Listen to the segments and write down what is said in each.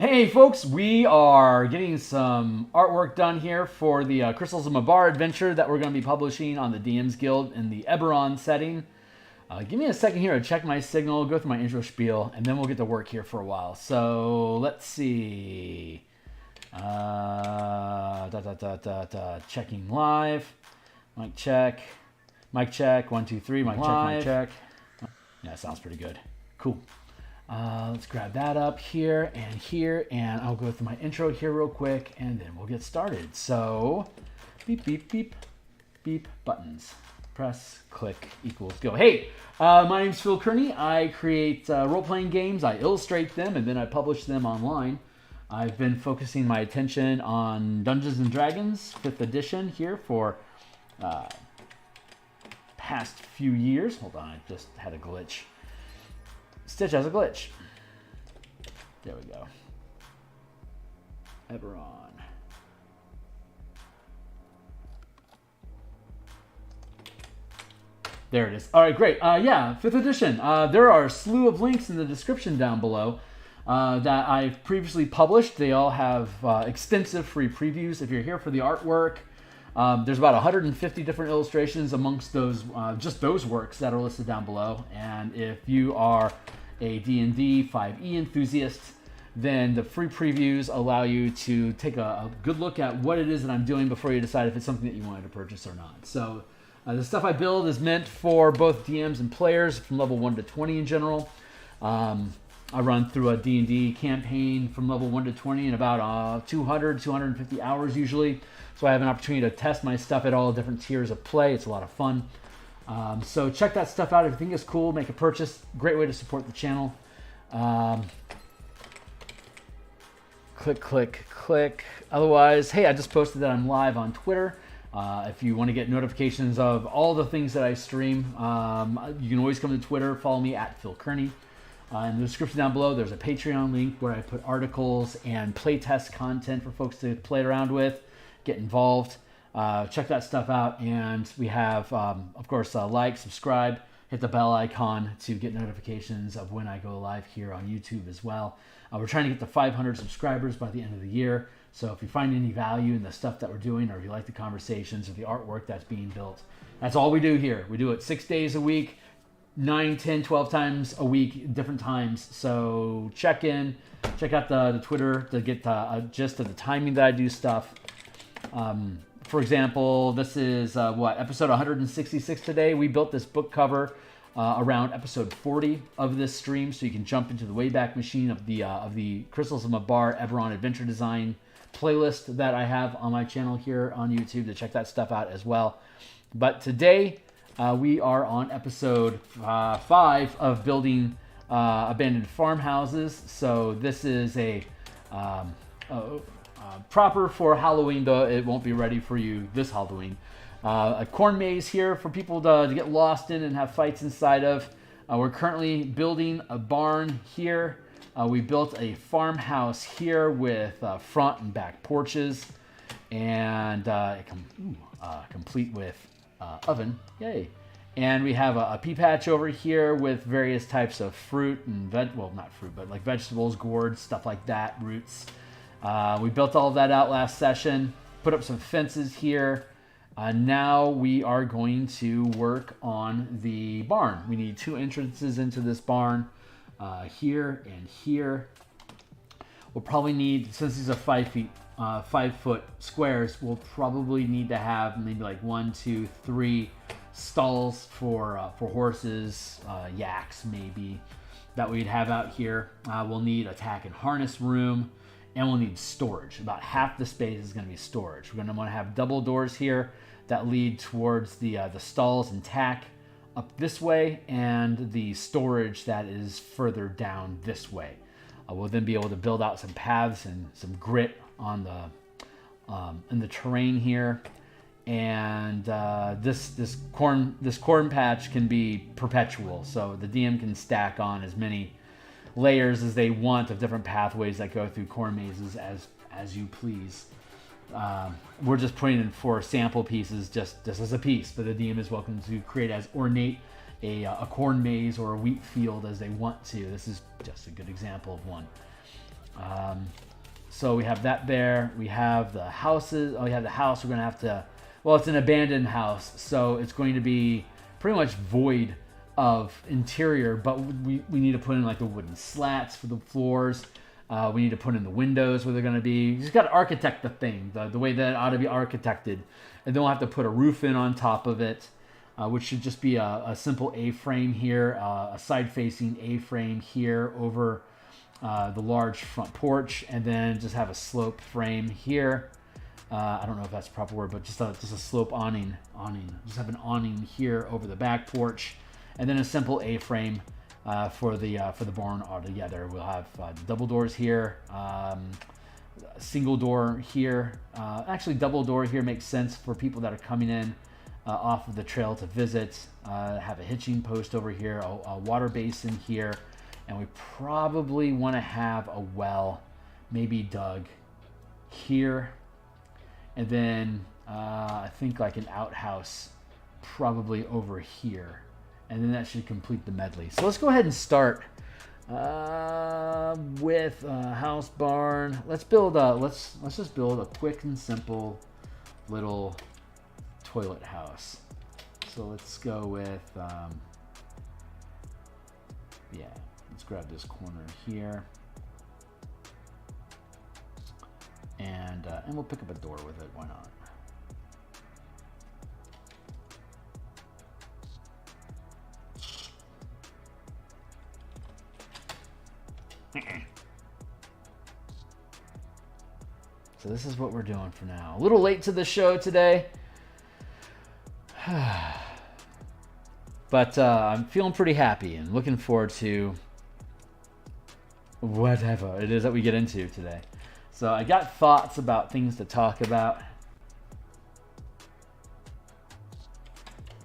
Hey folks, we are getting some artwork done here for the Crystals of Mabar adventure that we're going to be publishing on the DMsGuild in the Eberron setting. Give me a second here to check my signal, go through my intro spiel, and then we'll get to work here for a while. So let's see. Checking live. Mic check. Mic check. 1, 2, 3. Mic live. Check. Mic check. Yeah, sounds pretty good. Cool. Let's grab that up here, and I'll go through my intro here real quick, and then we'll get started. So, beep, beep, beep, beep, buttons. Press, click, equals, go. Hey, my name's Phil Kearney. I create role-playing games. I illustrate them, and then I publish them online. I've been focusing my attention on Dungeons & Dragons 5th edition here for past few years. Hold on, I just had a glitch. Stitch has a glitch. There we go. Eberron. There it is. All right, great. Yeah, 5th edition. There are a slew of links in the description down below that I've previously published. They all have extensive free previews. If you're here for the artwork, there's about 150 different illustrations amongst those, just those works that are listed down below. And if you are a D&D 5e enthusiast, then the free previews allow you to take a good look at what it is that I'm doing before you decide if it's something that you wanted to purchase or not. So the stuff I build is meant for both DMs and players from level 1 to 20 in general. I run through a D&D campaign from level 1 to 20 in about 200, 250 hours usually. So I have an opportunity to test my stuff at all different tiers of play. It's a lot of fun. So check that stuff out. If you think it's cool, make a purchase. Great way to support the channel. Click, click, click. Otherwise, hey, I just posted that I'm live on Twitter. If you want to get notifications of all the things that I stream, you can always come to Twitter. Follow me at Phil Kearney. In the description down below, there's a Patreon link where I put articles and playtest content for folks to play around with, get involved. Check that stuff out, and we have, of course, like, subscribe, hit the bell icon to get notifications of when I go live here on YouTube as well. We're trying to get to 500 subscribers by the end of the year, so if you find any value in the stuff that we're doing, or if you like the conversations or the artwork that's being built, that's all we do here. We do it 6 days a week, 9, 10, 12 times a week, different times. So check in, check out the Twitter to get a gist of the timing that I do stuff. For example, this is episode 166 today. We built this book cover around episode 40 of this stream, so you can jump into the Wayback Machine of the Crystals of Mabar Eberron Adventure Design playlist that I have on my channel here on YouTube to check that stuff out as well. But today we are on episode 5 of building abandoned farmhouses. So this is a proper for Halloween, though it won't be ready for you this Halloween. A corn maze here for people to get lost in and have fights inside of. We're currently building a barn here. We built a farmhouse here with front and back porches, and complete with oven. Yay! And we have a pea patch over here with various types of fruit and not fruit, but like vegetables, gourds, stuff like that, roots. We built all of that out last session, put up some fences here. Now we are going to work on the barn. We need 2 entrances into this barn, here and here. We'll probably need, since these are 5 foot squares, we'll probably need to have maybe like 1, 2, 3 stalls for horses, yaks maybe, that we'd have out here. We'll need a tack and harness room. And we'll need storage. About half the space is going to be storage. We're going to want to have double doors here that lead towards the stalls and tack up this way, and the storage that is further down this way. We'll then be able to build out some paths and some grit on in the terrain here. And this corn patch can be perpetual, so the DM can stack on as many layers as they want of different pathways that go through corn mazes as you please. We're just putting in 4 sample pieces just as a piece, but the DM is welcome to create as ornate a corn maze or a wheat field as they want to. This is just a good example of one. So we have that there. We have the houses. Oh, we have the house. We're going to have to... Well, it's an abandoned house, so it's going to be pretty much void of interior, but we need to put in like the wooden slats for the floors. We need to put in the windows where they're going to be. You just got to architect the thing the way that it ought to be architected. And then we'll have to put a roof in on top of it, which should just be a simple A-frame here, a side-facing A-frame here over the large front porch, and then just have a slope frame here. I don't know if that's the proper word, but just a slope awning. Just have an awning here over the back porch, and then a simple A-frame for the barn altogether. We'll have double doors here, single door here. Actually, double door here makes sense for people that are coming in off of the trail to visit. Have a hitching post over here, a water basin here, and we probably want to have a well, maybe dug here. And then I think like an outhouse probably over here. And then that should complete the medley. So let's go ahead and start with house barn. Let's build let's just build a quick and simple little toilet house. So let's go with yeah, let's grab this corner here. And we'll pick up a door with it. Why not? So this is what we're doing for now. A little late to the show today. But I'm feeling pretty happy and looking forward to whatever it is that we get into today. So I got thoughts about things to talk about.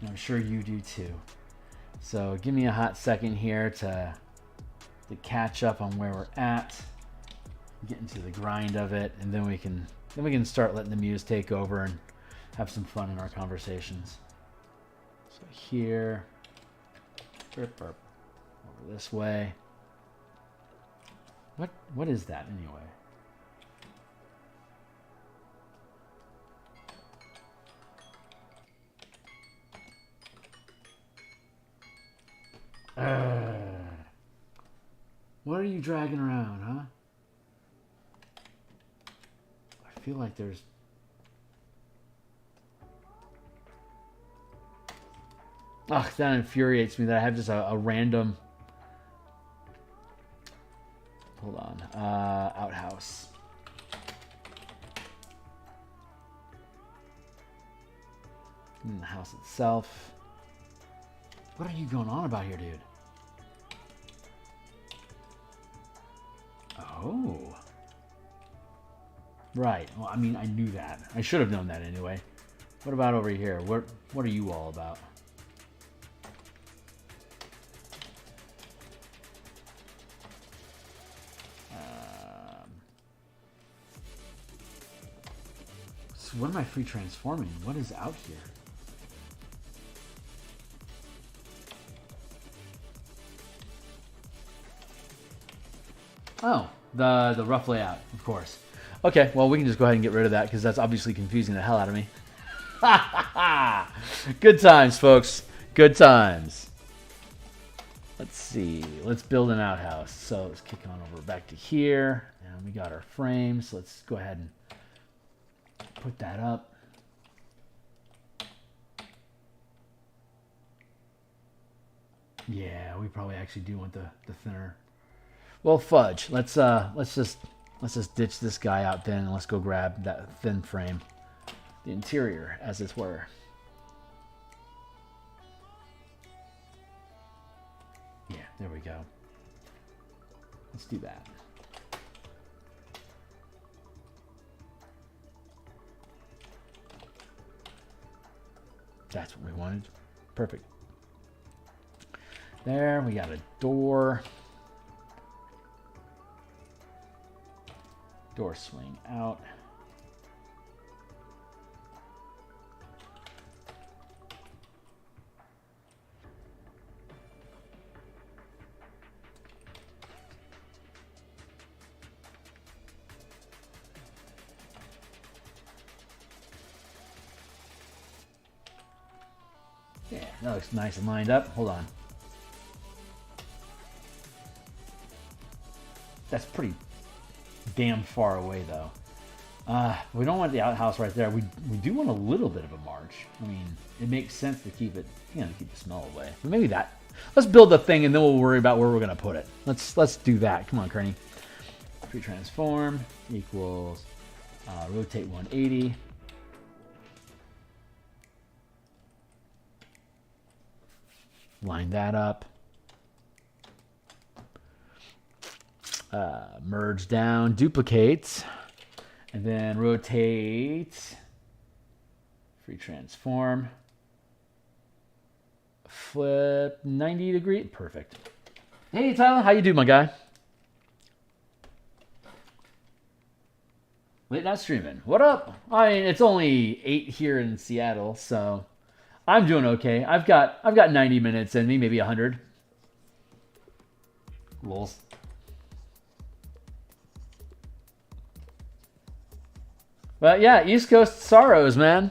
And I'm sure you do too. So give me a hot second here to catch up on where we're at, get into the grind of it, and then we can start letting the muse take over and have some fun in our conversations. So here, over this way. What is that anyway? What are you dragging around, huh? I feel like there's... Ugh, that infuriates me that I have just a random... Hold on. Outhouse. And the house itself. What are you going on about here, dude? Oh. Right. Well, I mean, I knew that. I should have known that anyway. What about over here? What are you all about? So what am I free transforming? What is out here? Oh, the rough layout, of course. Okay, well, we can just go ahead and get rid of that because that's obviously confusing the hell out of me. Good times, folks. Good times. Let's see. Let's build an outhouse. So let's kick on over back to here. And we got our frames. So let's go ahead and put that up. Yeah, we probably actually do want the thinner. Well, fudge. Let's just ditch this guy out then, and let's go grab that thin frame, the interior, as it were. Yeah, there we go. Let's do that. That's what we wanted. Perfect. There, we got a door. Door swing out. Yeah, that looks nice and lined up. Hold on. That's pretty damn far away, though. We don't want the outhouse right there. We do want a little bit of a march. I mean, it makes sense to keep it, you know, to keep the smell away. But maybe that. Let's build the thing, and then we'll worry about where we're gonna put it. Let's do that. Come on, Kearney. Free transform equals rotate 180. Line that up. Merge down, duplicate, and then rotate. Free transform. Flip 90 degree. Perfect. Hey, Tyler, how you doing, my guy? Late night streaming. What up? I mean, it's only 8 here in Seattle, so I'm doing okay. I've got 90 minutes in me, maybe 100. Lols. But yeah, East Coast sorrows, man.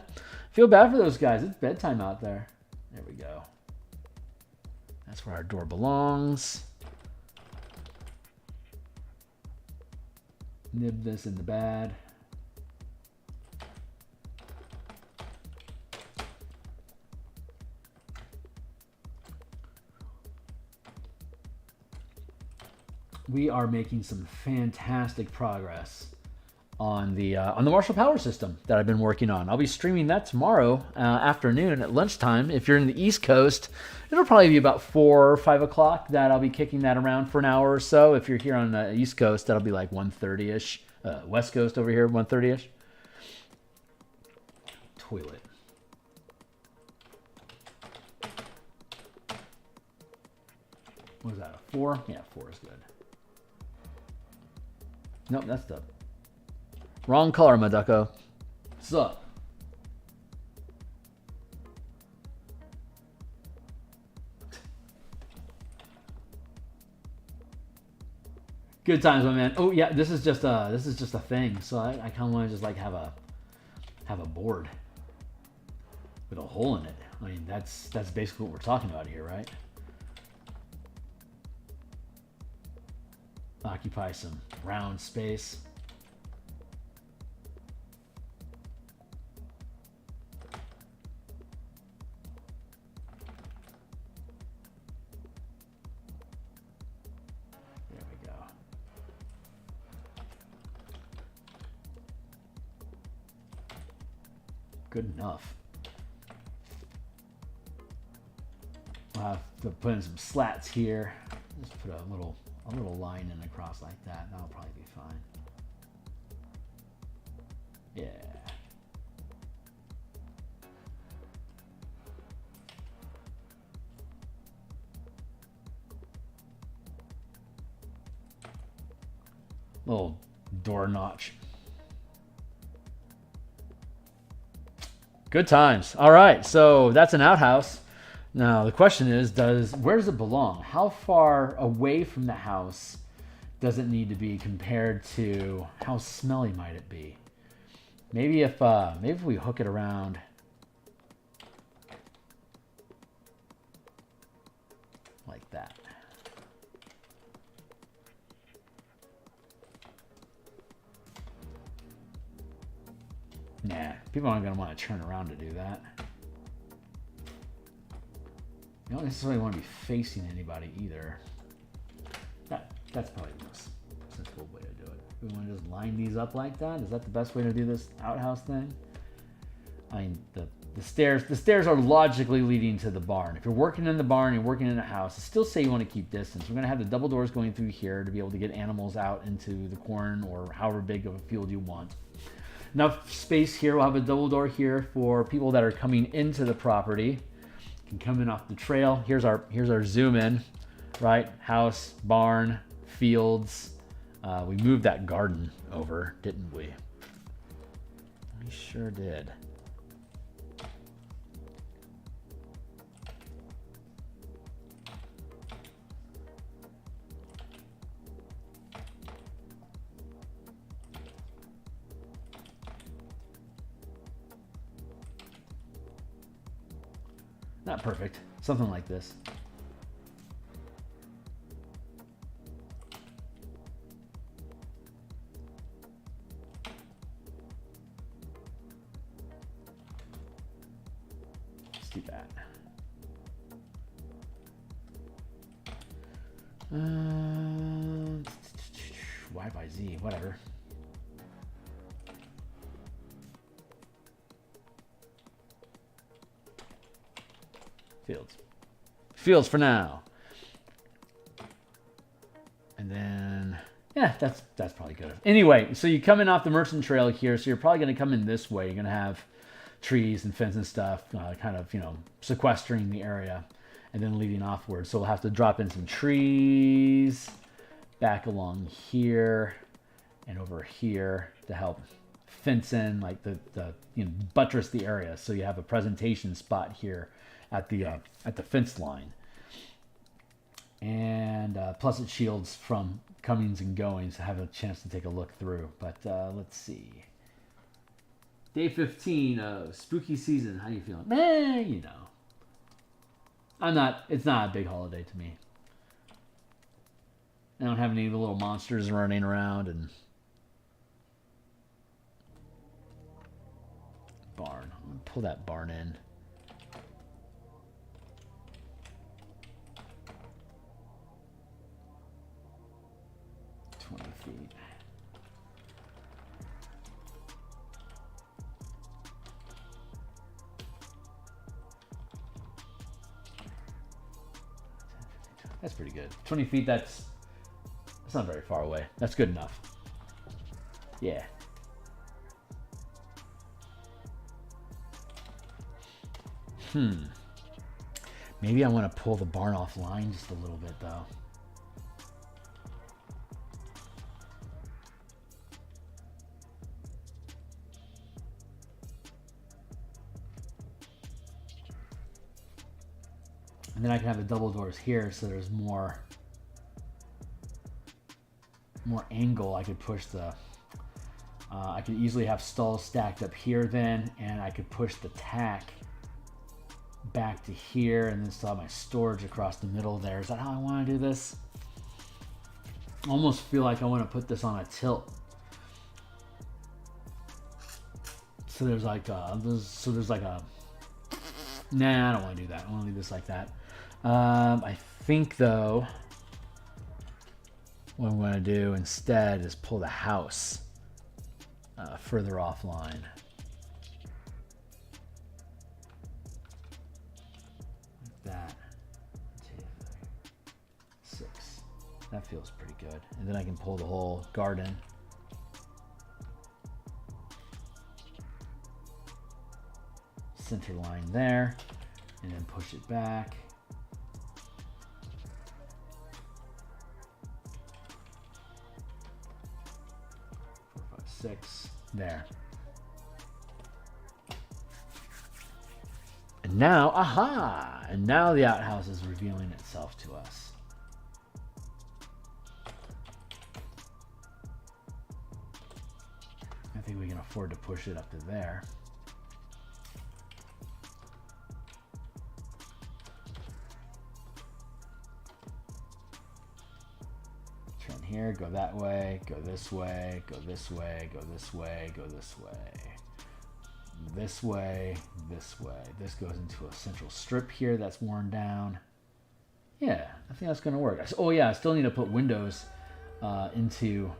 Feel bad for those guys. It's bedtime out there. There we go. That's where our door belongs. Nib this in the bad. We are making some fantastic progress on the Marshall Power System that I've been working on. I'll be streaming that tomorrow afternoon at lunchtime. If you're in the East Coast, it'll probably be about 4 or 5 o'clock that I'll be kicking that around for an hour or so. If you're here on the East Coast, that'll be like 1:30ish. West Coast over here, 1:30ish. Toilet. What is that, a 4? Yeah, 4 is good. Nope, that's the wrong color, my ducko. Sup? Good times, my man. Oh yeah, this is just a thing. So I kind of want to just like have a board with a hole in it. I mean, that's basically what we're talking about here, right? Occupy some round space. There we go. Good enough. I'll have to put in some slats here. Just put a little line in across like that. That'll probably be fine. Yeah. Little door notch. Good times. All right, so that's an outhouse. Now the question is, where does it belong? How far away from the house does it need to be compared to how smelly might it be? Maybe if we hook it around like that. Nah, people aren't gonna want to turn around to do that. You don't necessarily want to be facing anybody either. That's probably the most sensible way to do it. We want to just line these up like that. Is that the best way to do this outhouse thing? I mean, the stairs are logically leading to the barn. If you're working in the barn, you're working in a house, still say you want to keep distance. We're going to have the double doors going through here to be able to get animals out into the corn or however big of a field you want. Enough space here. We'll have a double door here for people that are coming into the property. Can come in off the trail. Here's our zoom in, right? House, barn, fields. We moved that garden over, didn't we? We sure did. Not perfect. Something like this. Let's do that. Y by Z, whatever. Fields. Fields for now. And then, yeah, that's probably good. Anyway, so you come in off the merchant trail here, so you're probably going to come in this way. You're going to have trees and fence and stuff, kind of, sequestering the area and then leading offward. So we'll have to drop in some trees back along here and over here to help fence in, like the buttress the area. So you have a presentation spot here at the fence line, and plus it shields from comings and goings to have a chance to take a look through. But let's see. Day 15 of spooky season. How you feeling? It's not a big holiday to me. I don't have any of the little monsters running around. And barn. I'm gonna pull that barn in. Feet. That's pretty good. 20 feet, that's not very far away. That's good enough. Yeah. Maybe I want to pull the barn offline just a little bit, though. And then I can have the double doors here, so there's more angle. I could push the. I could easily have stalls stacked up here then, and I could push the tack back to here, and then still have my storage across the middle there. Is that how I want to do this? I almost feel like I want to put this on a tilt. So there's like a. Nah, I don't want to do that. I want to leave this like that. I think, though, what I'm going to do instead is pull the house further offline. Like that. 2, 3, 6. That feels pretty good. And then I can pull the whole garden. Center line there. And then push it back. 6 there. And now, aha! And now the outhouse is revealing itself to us. I think we can afford to push it up to there. Turn here, go that way, go this way, go this way, go this way, go this way. This way, this way. This goes into a central strip here that's worn down. Yeah, I think that's going to work. Oh yeah, I still need to put windows into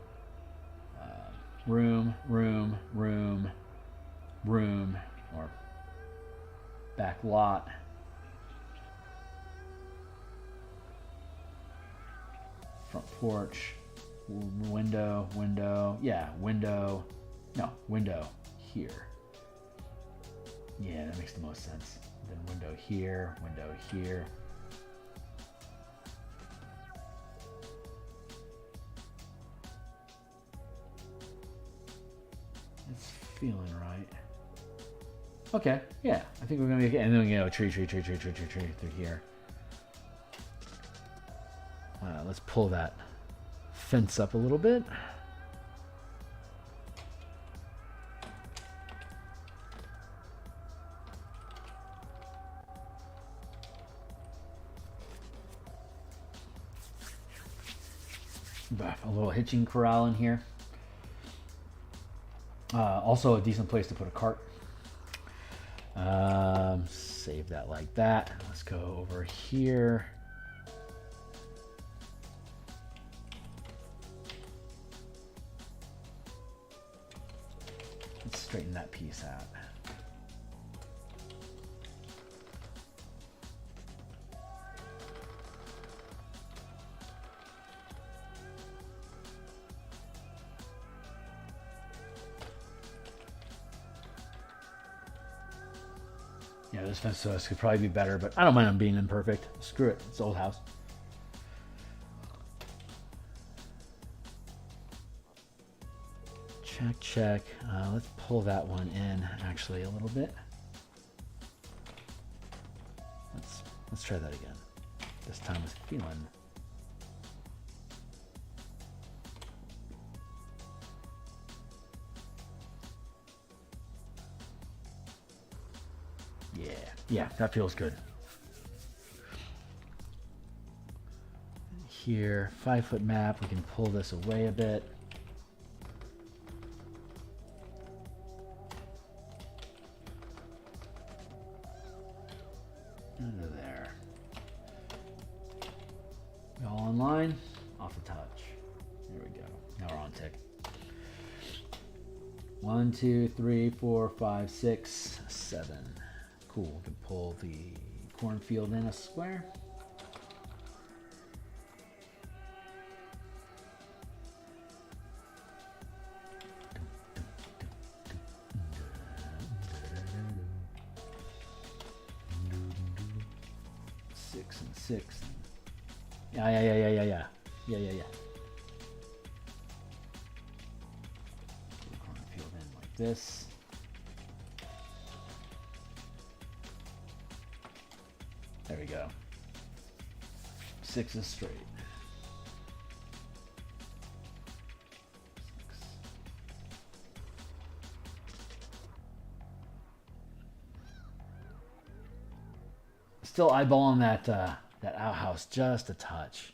room, or back lot. Front porch, window, yeah, window here. Yeah, that makes the most sense. Then window here, window here. It's feeling right. Okay, yeah, I think we're gonna make it, and then we go tree through here. Let's pull that fence up a little bit. A little hitching corral in here. Also a decent place to put a cart. Save that like that. Let's go over here. Let's straighten that piece out. Yeah, this fence could probably be better, but I don't mind them being imperfect. Screw it. It's an old house. Check, check. Let's pull that one in actually a little bit. Let's try that again. This time with feeling. Yeah, that feels good. Here, 5-foot map, we can pull this away a bit. Under there. All online, off the touch. There we go. Now we're on tick. 1, 2, 3, 4, 5, 6, 7. Cool, we can pull the cornfield in a square. Six and 6. Yeah. Pull the cornfield in like this. There we go. 6 is straight. 6. Still eyeballing that outhouse just a touch.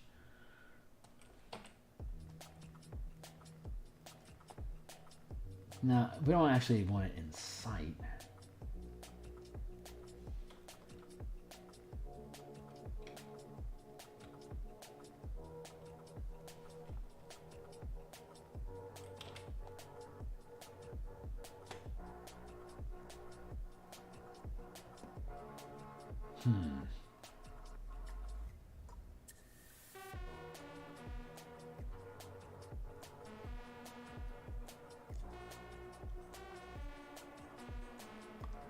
Now we don't actually want it in sight.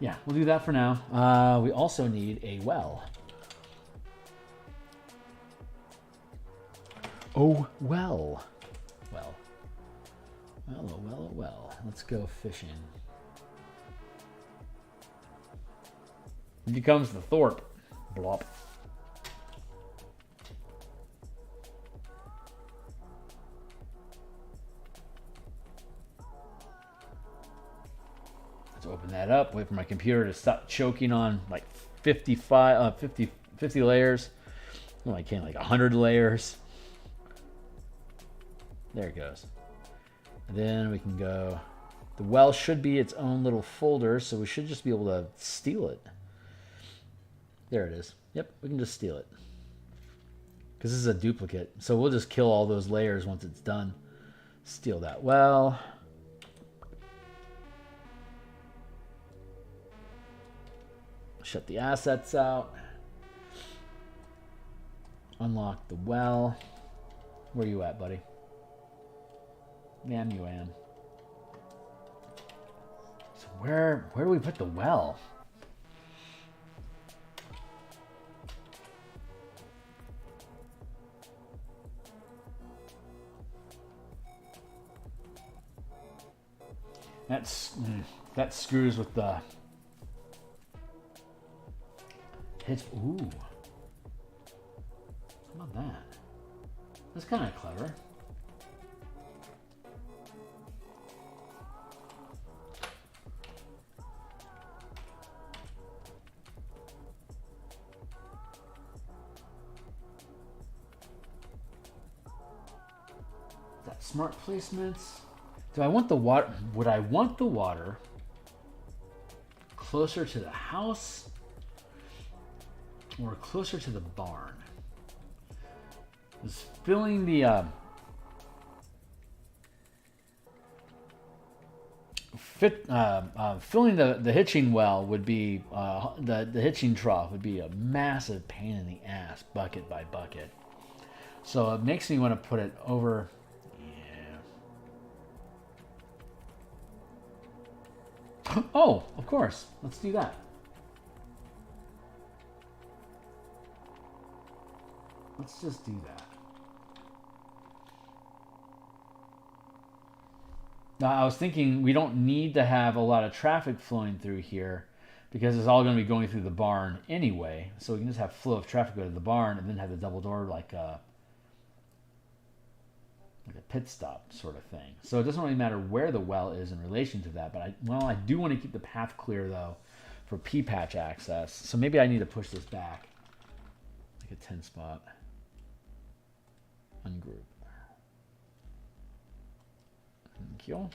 Yeah, we'll do that for now. We also need a well. Oh, well. Well. Let's go fishing. Here comes the Thorpe. Blop. Let's open that up. Wait for my computer to stop choking on like 50 layers. Well, I can't, like 100 layers. There it goes. And then we can go. The well should be its own little folder, so we should just be able to steal it. There it is. Yep, we can just steal it. Because this is a duplicate. So we'll just kill all those layers once it's done. Steal that well. Shut the assets out. Unlock the well. Where you at, buddy? Damn you, Ann. So where do we put the well? That screws with the hitch. Ooh, how about that? That's kind of clever. Smart placements. Do I want the water? Would I want the water closer to the house or closer to the barn? Is filling the filling the hitching well would be the hitching trough would be a massive pain in the ass, bucket by bucket. So it makes me want to put it over. Yeah. Oh, of course. Let's do that. Let's just do that. Now, I was thinking we don't need to have a lot of traffic flowing through here because it's all going to be going through the barn anyway. So we can just have flow of traffic go to the barn and then have the double door like a pit stop sort of thing. So it doesn't really matter where the well is in relation to that. But I do want to keep the path clear though for P-patch access. So maybe I need to push this back like a 10 spot. Ungroup. Thank you.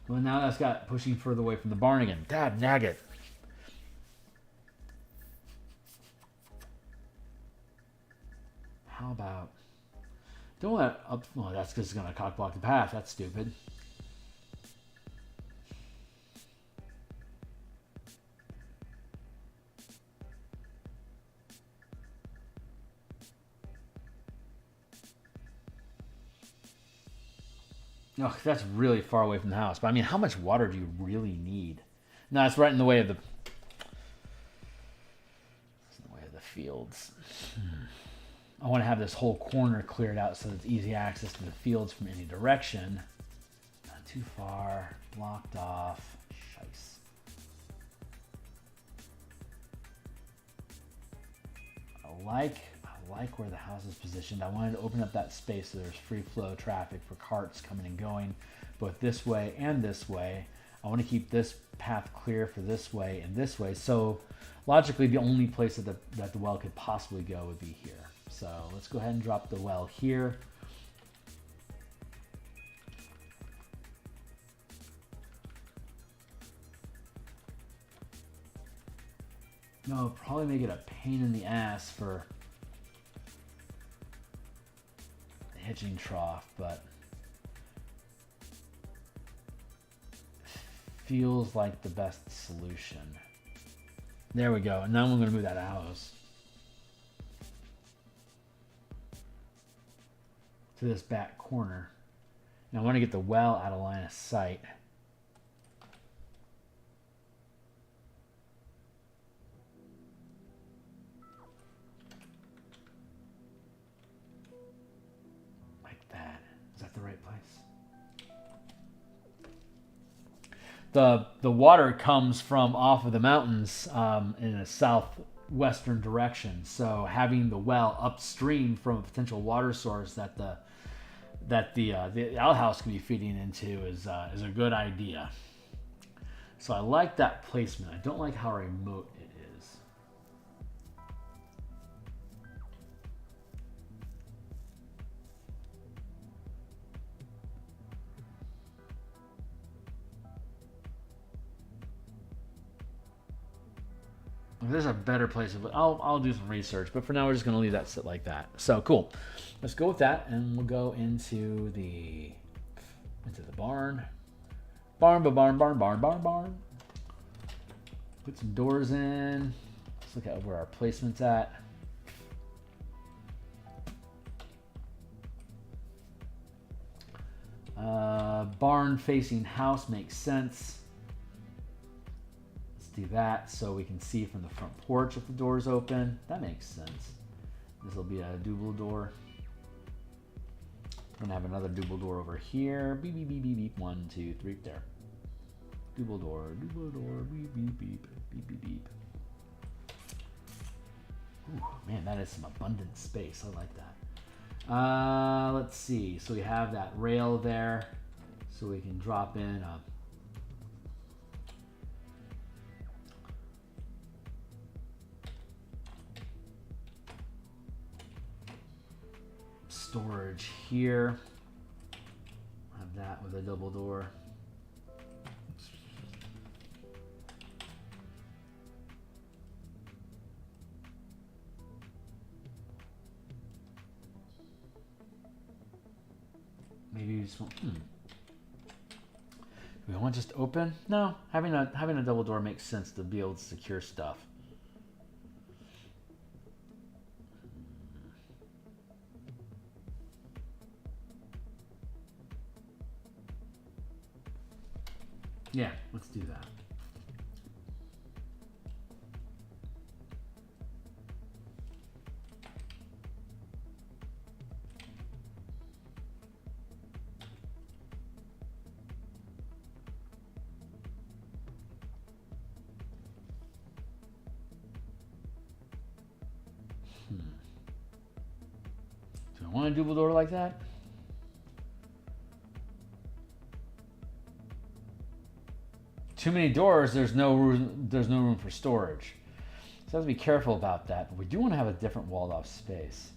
Well, now that's got pushing further away from the barn again. Dad, nag it. How about... Don't let up... Well, that's just going to cock block the path. That's stupid. Oh, that's really far away from the house. But I mean, how much water do you really need? No, it's right in the way of the... It's in the way of the fields. I want to have this whole corner cleared out so it's easy access to the fields from any direction. Not too far. Blocked off. Shice. I like where the house is positioned. I wanted to open up that space so there's free flow traffic for carts coming and going both this way and this way. I want to keep this path clear for this way and this way. So logically, the only place that the well could possibly go would be here. So let's go ahead and drop the well here. No, probably make it a pain in the ass for the hitching trough, but feels like the best solution. There we go. And now I'm going to move that house to this back corner. Now I want to get the well out of line of sight. Like that. Is that the right place? The water comes from off of the mountains in a southwestern direction. So having the well upstream from a potential water source that the outhouse can be feeding into is a good idea. So I like that placement. I don't like how remote it is. There's a better place. I'll do some research, but for now we're just going to leave that sit like that. So cool. Let's go with that, and we'll go into the barn. Barn. Put some doors in. Let's look at where our placement's at. Barn facing house makes sense. Do that so we can see from the front porch if the door's open. That makes sense. This will be a double door. I'm gonna have another double door over here. Beep beep beep beep beep. 1, 2, 3. There. Double door. Beep beep beep beep beep beep. Ooh, man, that is some abundant space. I like that. Let's see. So we have that rail there, so we can drop in a storage here. Have that with a double door. Maybe you just want. Do we want just open? No, having a double door makes sense to be able to secure stuff. Yeah, let's do that. Do I want a double door like that? Too many doors, there's no room for storage. So I have to be careful about that. But we do want to have a different walled off space.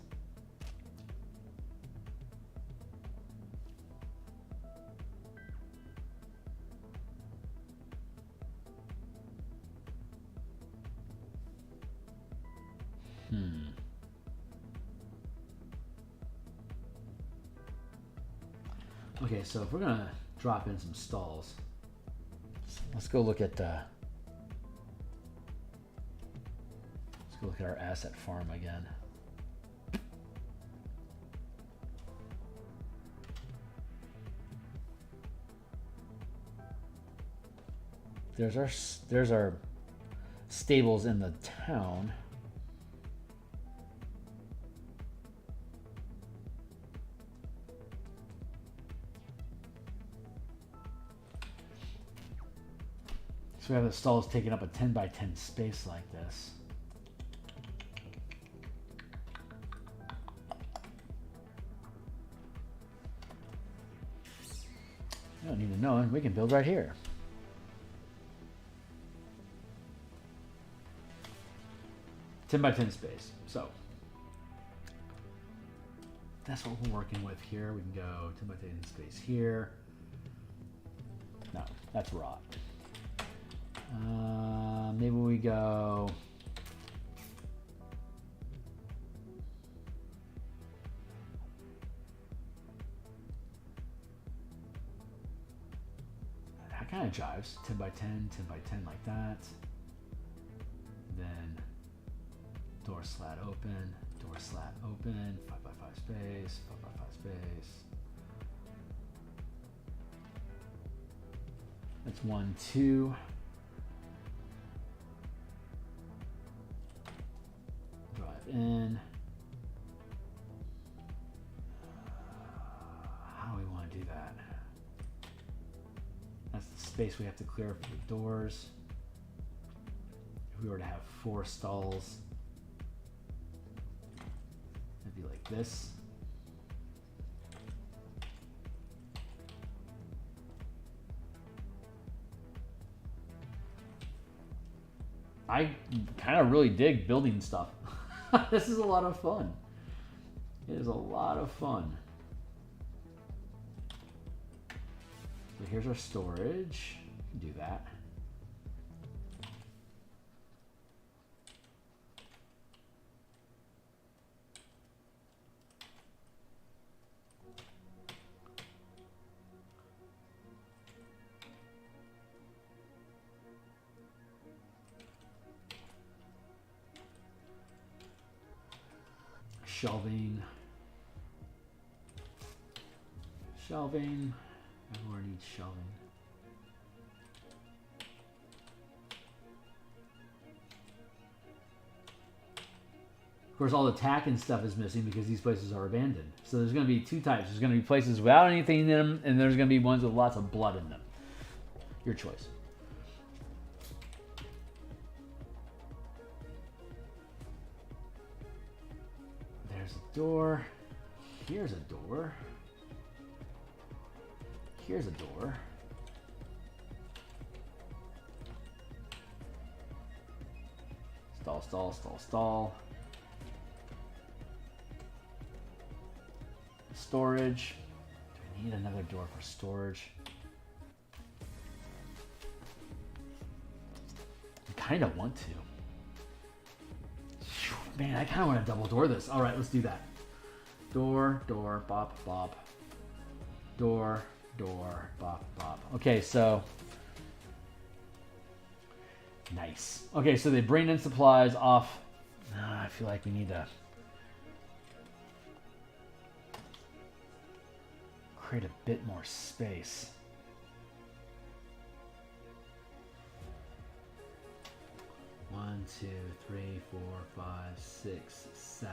Okay, so if we're gonna drop in some stalls, let's go look at our asset farm again. There's our stables in the town. So we have the stalls taking up a 10 by 10 space like this. You don't need to know it. We can build right here. Ten by 10 space. So that's what we're working with here. We can go 10 by 10 space here. No, that's rot. Maybe we go. That kind of jives. 10 by 10, 10 by 10 like that. Then door slat open, 5 by 5 space, 5 by 5 space. That's 1, 2. In. How do we want to do that? That's the space we have to clear for the doors. If we were to have 4 stalls, it'd be like this. I kind of really dig building stuff. This is a lot of fun. It is a lot of fun. So here's our storage. Do that. Shelving. Everyone needs shelving. Of course, all the tack and stuff is missing because these places are abandoned. So there's going to be 2 types. There's going to be places without anything in them, and there's going to be ones with lots of blood in them. Your choice. There's a door. Here's a door. Here's a door. Stall, stall, stall, stall. storage. Do I need another door for storage? I kind of want to. Man, I kind of want to double door this. All right, let's do that. Door, door, bop, bop. Door, door, bop, bop. Okay, so nice. Okay, so they bring in supplies off. I feel like we need to create a bit more space. One, two, three, 4, 5, 6, 7,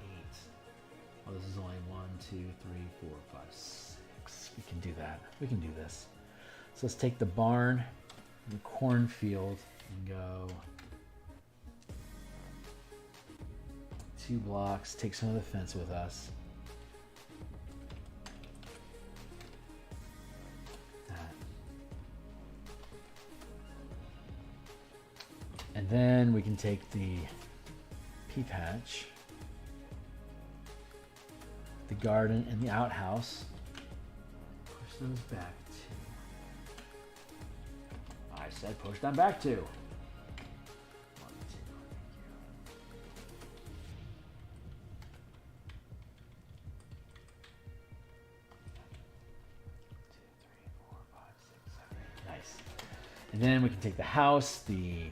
8. Oh, this is only 1, 2, 3, 4, 5, 6. We can do that. We can do this. So let's take the barn, the cornfield, and go 2 blocks. Take some of the fence with us. And then we can take the pea patch, the garden, and the outhouse. Push those back 2. I said push them back 2. 1, 2. Nice. And then we can take the house, the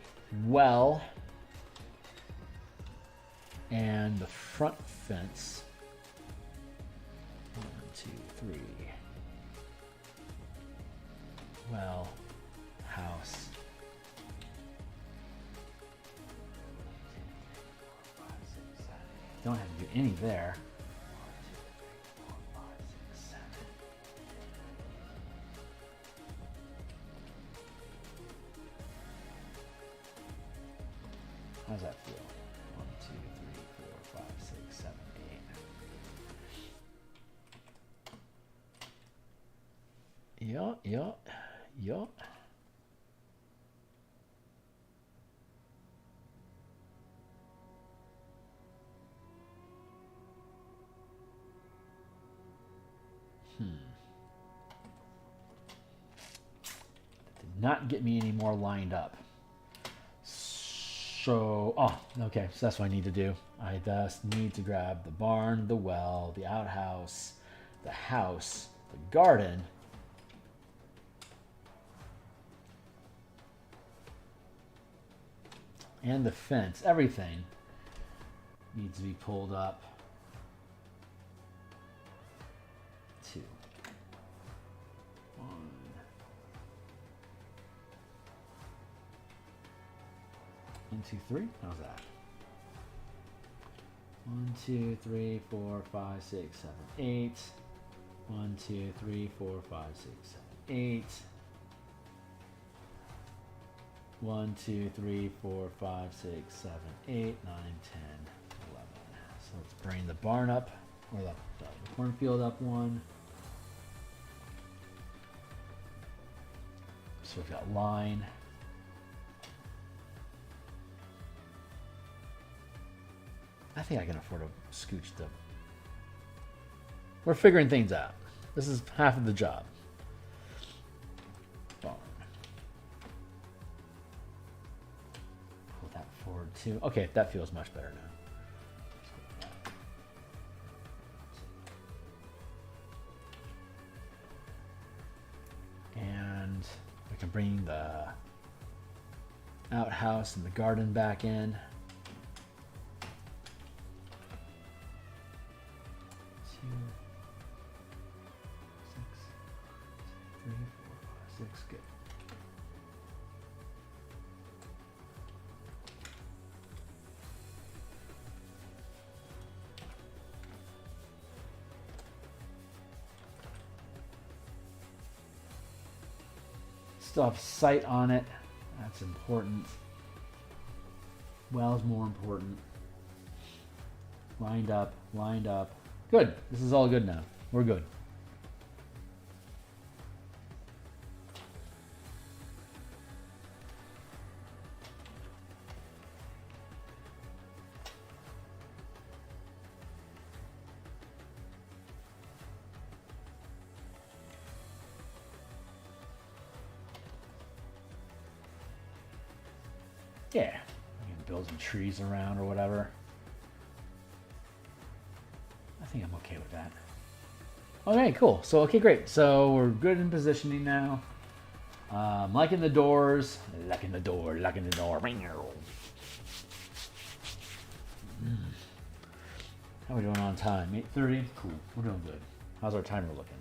well, and the front fence. 1, 2, 3. Well, house. 1, 2, 3, 4, 5, 6, 7. Don't have to do any there. 1, 2, 3, 4, 5, 6, 7. How does that feel? 1, 2, 3, 4, 5, 6, 7, 8. Yeah, yeah, yeah. That did not get me any more lined up. So, okay, so that's what I need to do. I just need to grab the barn, the well, the outhouse, the house, the garden, and the fence. Everything needs to be pulled up. 2. 1. 1, 2, 3. How's that? 1, 2, 3, 4, 5, 6, 7, 8. 1, 2, 3, 4, 5, 6, 7, 8. 1, 2, 3, 4, 5, 6, 7, 8, 9, 10, 11. So let's bring the barn up, or the cornfield up 1. So we've got line. I think I can afford to scooch the... We're figuring things out. This is half of the job. Barn. Pull that forward too. Okay, that feels much better now. And we can bring the outhouse and the garden back in. 2, 6, 3, 4, 5, 6. Good. Still have sight on it. That's important. Well is more important. Lined up, lined up. Good. This is all good now. We're good. Yeah, you can build some trees around or whatever. I think I'm okay with that. Okay, cool. So, okay, great. So we're good in positioning now. Liking the doors. Liking the door. Liking the door. How are we doing on time? 8:30? Cool. We're doing good. How's our timer looking?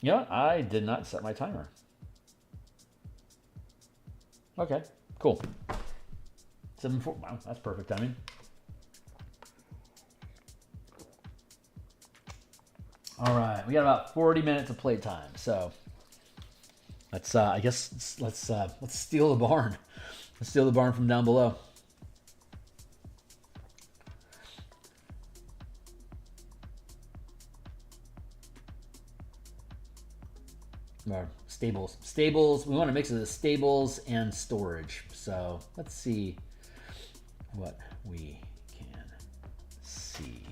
You know what? I did not set my timer. Okay, cool. 7:4. Wow, that's perfect timing. All right, we got about 40 minutes of play time, so let's. I guess let's steal the barn. Let's steal the barn from down below. Or stables. Stables. We want to mix it with stables and storage. So let's see what we can see.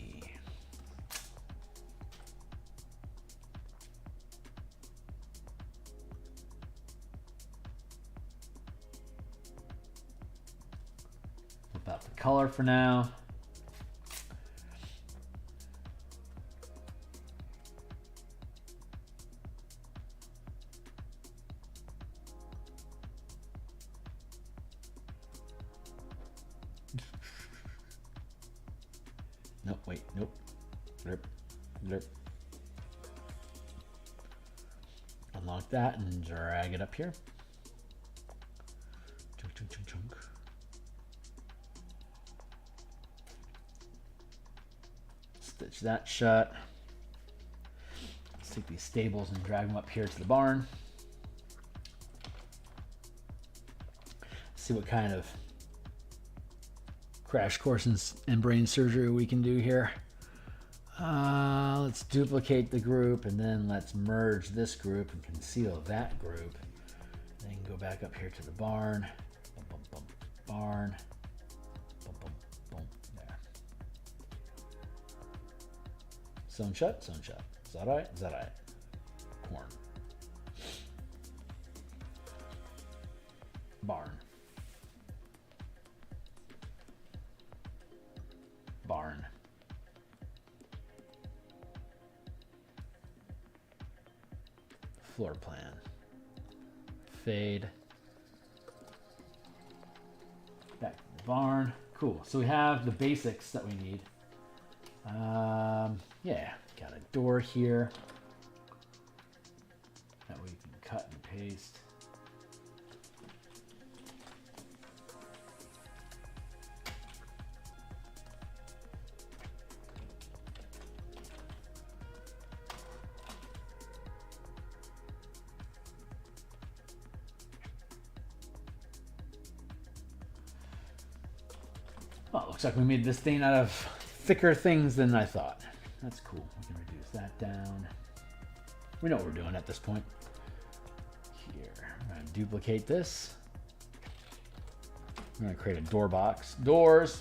Flip out the color for now. Nope, wait, nope. Blurp, blurp. Unlock that and drag it up here. Chunk, chunk, chunk, chunk. Stitch that shut. Let's take these stables and drag them up here to the barn. See what kind of crash course and brain surgery we can do here. Let's duplicate the group and then let's merge this group and conceal that group. Then go back up here to the barn. Bum, bum, bum, barn. Bum, bum, bum, there. Sewn shut, sewn shut. Is that right? Is that right? Corn. Barn. Barn. Floor plan. Fade. Back to the barn. Cool. So we have the basics that we need. Yeah, got a door here that we can cut and paste. Well, it looks like we made this thing out of thicker things than I thought. That's cool. We can reduce that down. We know what we're doing at this point. Here, I'm going to duplicate this. I'm going to create a door box. Doors.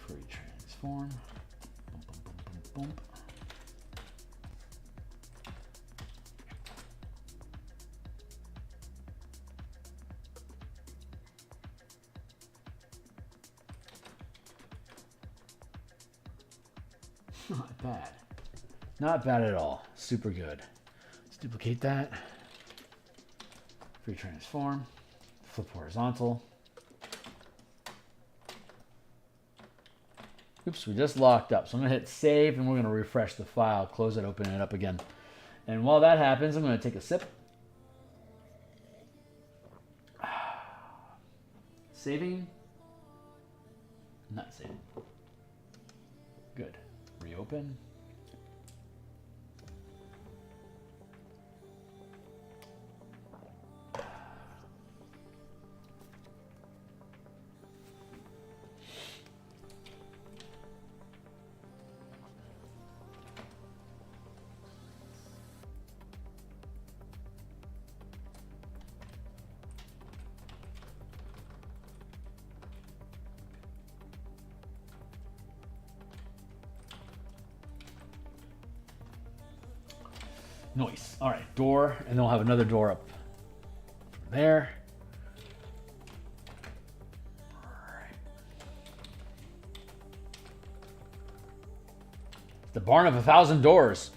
Free transform. Bump, bump, bump, bump, bump. Not bad. Not bad at all. Super good. Let's duplicate that. Free transform. Flip horizontal. Oops, we just locked up. So I'm going to hit save and we're going to refresh the file, close it, open it up again. And while that happens, I'm going to take a sip. Saving. Not saving. Good. Reopen. Nice. All right, door, and then we'll have another door up there. The barn of 1,000 doors.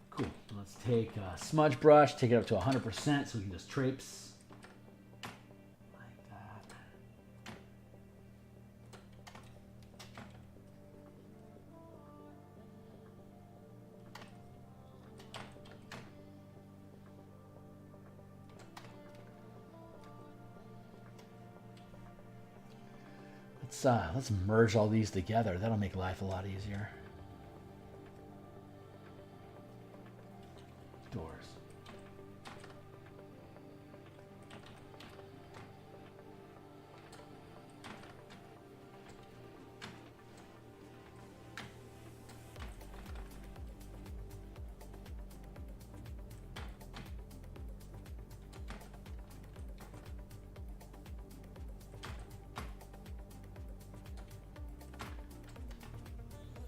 Cool. Let's take a smudge brush, take it up to 100% so we can just traipse like that. Let's merge all these together. That'll make life a lot easier. Doors.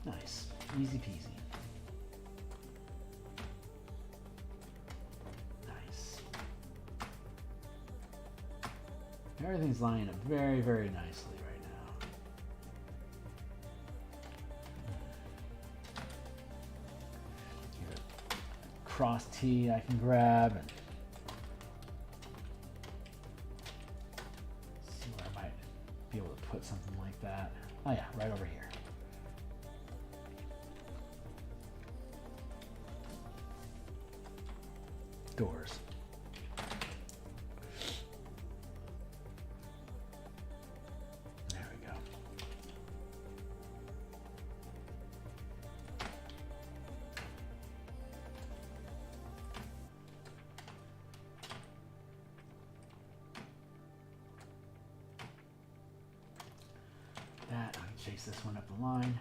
Nice. Easy peasy. Everything's lining up very, very nicely right now. Here, cross T I can grab and see where I might be able to put something like that. Oh yeah, right over here. Doors. That, I can chase this one up the line.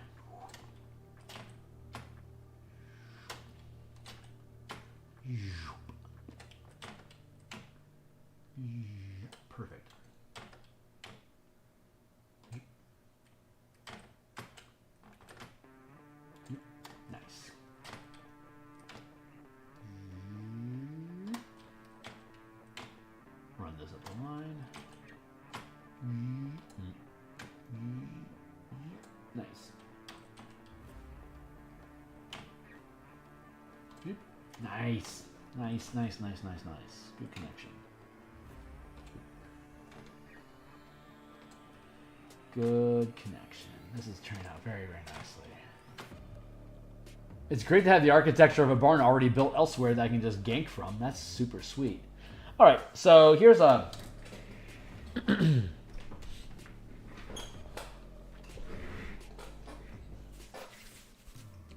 Perfect. Nice. Run this up the line. Nice. Nice. Nice, nice, nice, nice, nice. Good connection. Good connection. This is turning out very, very nicely. It's great to have the architecture of a barn already built elsewhere that I can just gank from. That's super sweet. All right, so here's a...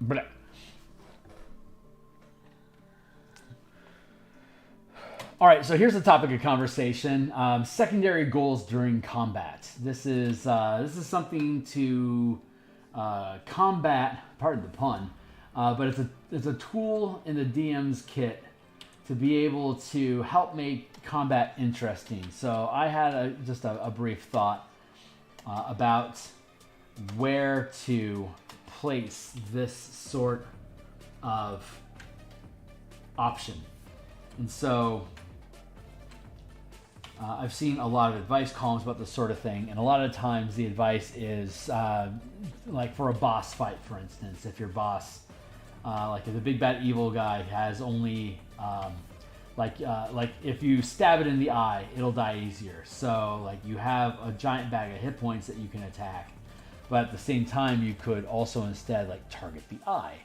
Blah. All right, so here's the topic of conversation: secondary goals during combat. This is something to combat. Pardon the pun, but it's a tool in the DM's kit to be able to help make combat interesting. So I had just a brief thought about where to place this sort of option, and so. I've seen a lot of advice columns about this sort of thing, and a lot of times the advice is like for a boss fight, for instance. If your boss, like if the big bad evil guy has only, like if you stab it in the eye, it'll die easier. So like you have a giant bag of hit points that you can attack, but at the same time you could also instead like target the eye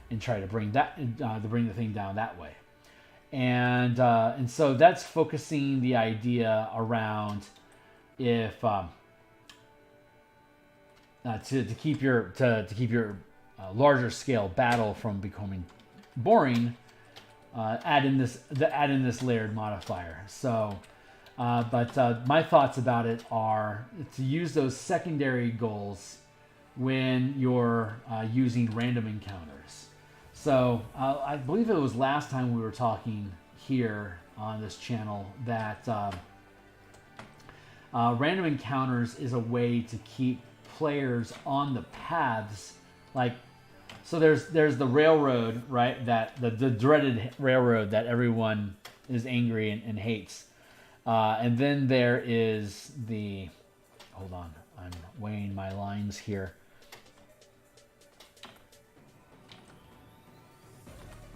and try to bring the thing down that way. And so that's focusing the idea around if to keep your larger scale battle from becoming boring. Add in this layered modifier. So But my thoughts about it are to use those secondary goals when you're using random encounters. So I believe it was last time we were talking here on this channel that random encounters is a way to keep players on the paths. Like, so there's the railroad, right? That the dreaded railroad that everyone is angry and hates. And then there is the, hold on, I'm weighing my lines here.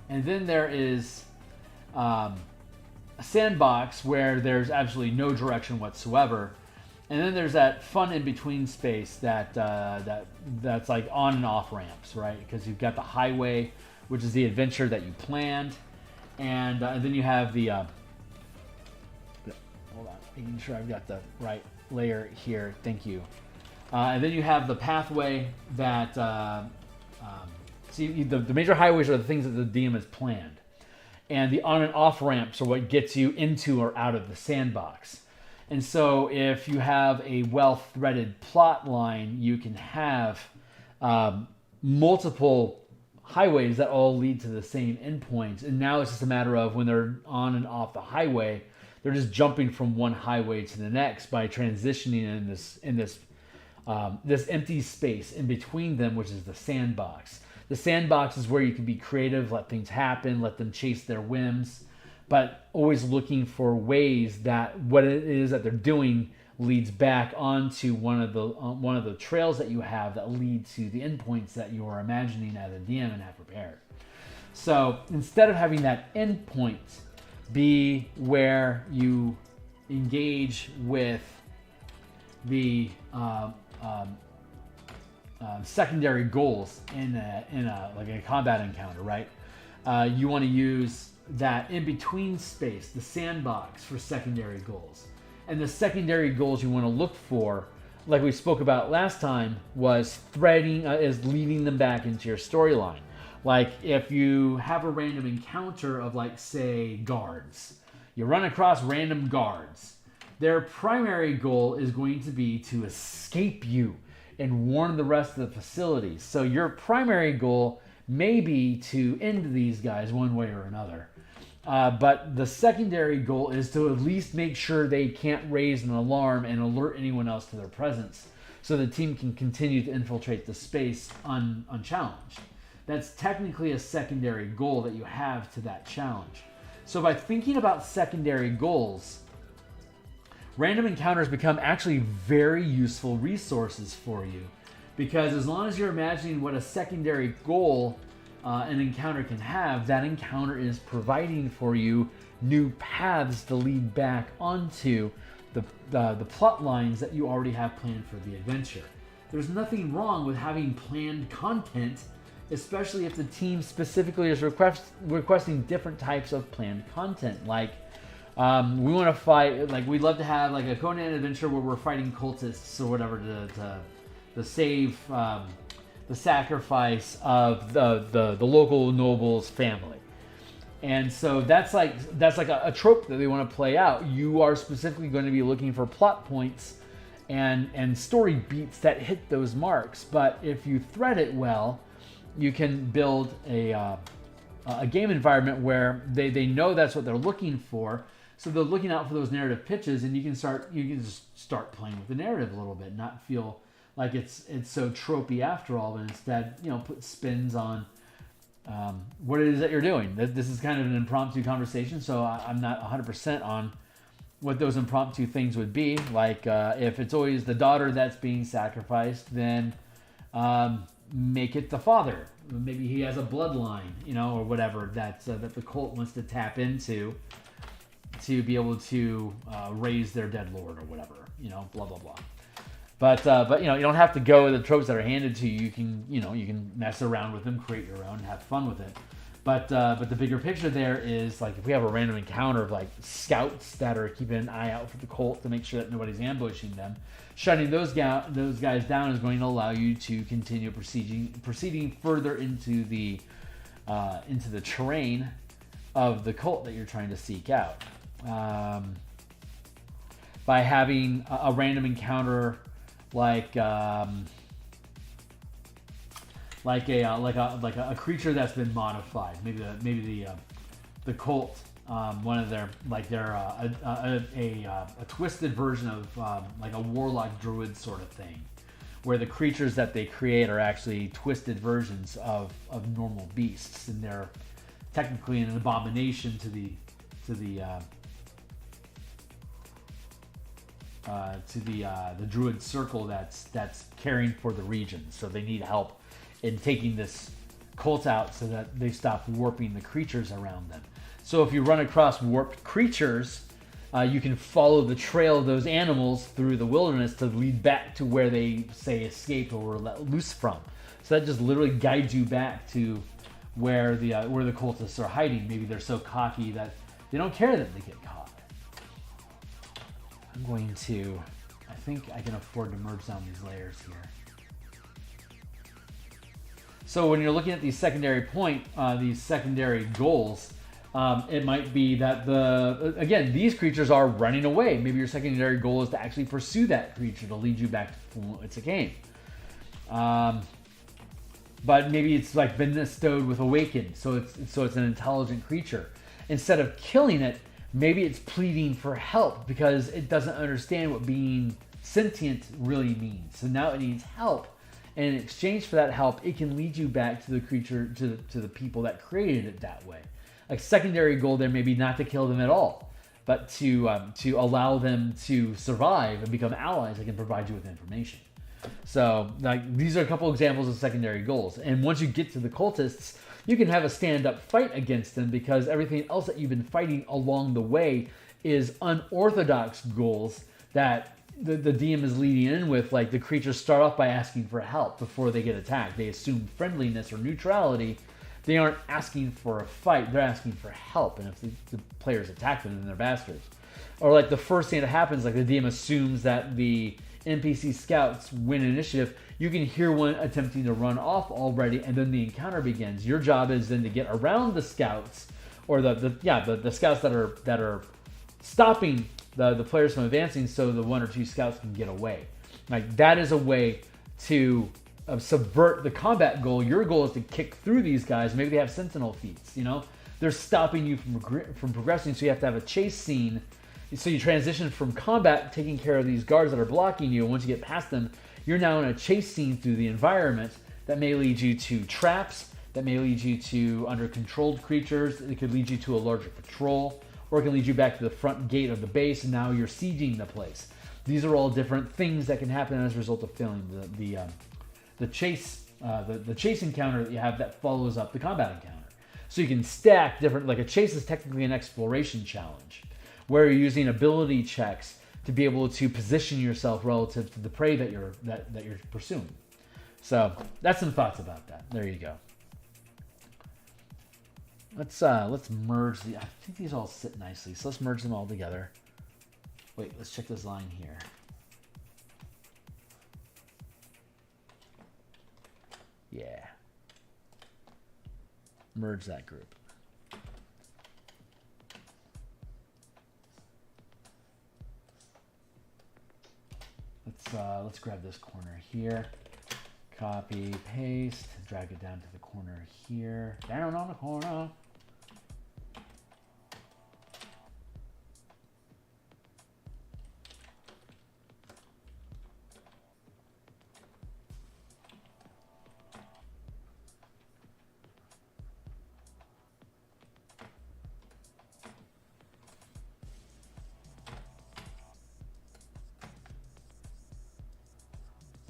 And then there is a sandbox where there's absolutely no direction whatsoever. And then there's that fun in-between space that's like on and off ramps, right? Because you've got the highway, which is the adventure that you planned. And then you have the... hold on, making sure I've got the right layer here. Thank you. And then you have the pathway that... see, the major highways are the things that the DM has planned. And the on and off ramps are what gets you into or out of the sandbox. And so if you have a well-threaded plot line, you can have multiple highways that all lead to the same endpoints. And now it's just a matter of when they're on and off the highway, they're just jumping from one highway to the next by transitioning in this empty space in between them, which is the sandbox. The sandbox is where you can be creative, let things happen, let them chase their whims, but always looking for ways that what it is that they're doing leads back onto one of the trails that you have that lead to the endpoints that you are imagining as a DM and have prepared. So instead of having that endpoint be where you engage with the secondary goals in a combat encounter, right? You want to use that in-between space, the sandbox, for secondary goals. And the secondary goals you want to look for, like we spoke about last time, was threading, is leading them back into your storyline. Like if you have a random encounter of, like, say, guards, you run across random guards. Their primary goal is going to be to escape you and warn the rest of the facilities. So your primary goal may be to end these guys one way or another. But the secondary goal is to at least make sure they can't raise an alarm and alert anyone else to their presence, so the team can continue to infiltrate the space unchallenged. That's technically a secondary goal that you have to that challenge. So by thinking about secondary goals, random encounters become actually very useful resources for you, because as long as you're imagining what a secondary goal an encounter can have, that encounter is providing for you new paths to lead back onto the plot lines that you already have planned for the adventure. There's nothing wrong with having planned content, especially if the team specifically is requesting different types of planned content. Like, we want to fight, like, we'd love to have like a Conan adventure where we're fighting cultists or whatever to save the sacrifice of the local noble's family. And so that's like a trope that they want to play out. You are specifically going to be looking for plot points and story beats that hit those marks. But if you thread it well, you can build a game environment where they know that's what they're looking for. So they're looking out for those narrative pitches, and you can just start playing with the narrative a little bit, not feel like it's so tropey after all, but instead, put spins on what it is that you're doing. This is kind of an impromptu conversation, so I'm not 100% on what those impromptu things would be. Like, if it's always the daughter that's being sacrificed, then make it the father. Maybe he has a bloodline, or whatever that the cult wants to tap into to be able to raise their dead lord or whatever, blah, blah, blah. But you don't have to go with the tropes that are handed to you. You can mess around with them, create your own, have fun with it. But the bigger picture there is, like, if we have a random encounter of, like, scouts that are keeping an eye out for the cult to make sure that nobody's ambushing them, shutting those guys down is going to allow you to continue proceeding further into the terrain of the cult that you're trying to seek out. by having a random encounter like a creature that's been modified. Maybe the cult, one of their a twisted version of like a warlock druid sort of thing, where the creatures that they create are actually twisted versions of normal beasts, and they're technically an abomination to the druid circle that's caring for the region. So they need help in taking this cult out so that they stop warping the creatures around them. So if you run across warped creatures, you can follow the trail of those animals through the wilderness to lead back to where they, say, escaped or were let loose from. So that just literally guides you back to where the cultists are hiding. Maybe they're so cocky that they don't care that they get caught. I'm going to... I think I can afford to merge down these layers here. So when you're looking at these secondary these secondary goals, it might be that these creatures are running away. Maybe your secondary goal is to actually pursue that creature to lead you back to its game. But maybe it's like been bestowed with awakened, so it's an intelligent creature. Instead of killing it, maybe it's pleading for help because it doesn't understand what being sentient really means. So now it needs help. And in exchange for that help, it can lead you back to the creature, to the people that created it that way. A secondary goal there may be not to kill them at all, but to allow them to survive and become allies that can provide you with information. So these are a couple examples of secondary goals. And once you get to the cultists, you can have a stand-up fight against them because everything else that you've been fighting along the way is unorthodox goals that the DM is leading in with. Like the creatures start off by asking for help before they get attacked. They assume friendliness or neutrality. They aren't asking for a fight. They're asking for help. And if the players attack them, then they're bastards. Or like the first thing that happens, like the DM assumes that the NPC scouts win initiative. You can hear one attempting to run off already, and then the encounter begins. Your job is then to get around the scouts, or the scouts that are stopping the players from advancing, so the one or two scouts can get away. Like that is a way to subvert the combat goal. Your goal is to kick through these guys. Maybe they have sentinel feats. They're stopping you from progressing, so you have to have a chase scene. So you transition from combat, taking care of these guards that are blocking you, and once you get past them, you're now in a chase scene through the environment that may lead you to traps, that may lead you to under-controlled creatures, it could lead you to a larger patrol, or it can lead you back to the front gate of the base, and now you're sieging the place. These are all different things that can happen as a result of failing the chase encounter that you have that follows up the combat encounter. So you can stack different, like a chase is technically an exploration challenge, where you're using ability checks to be able to position yourself relative to the prey that you're pursuing. So that's some thoughts about that. There you go. Let's merge the. I think these all sit nicely, so let's merge them all together. Wait, let's check this line here. Yeah. Merge that group. Let's grab this corner here. Copy, paste, drag it down to the corner here. Down on the corner.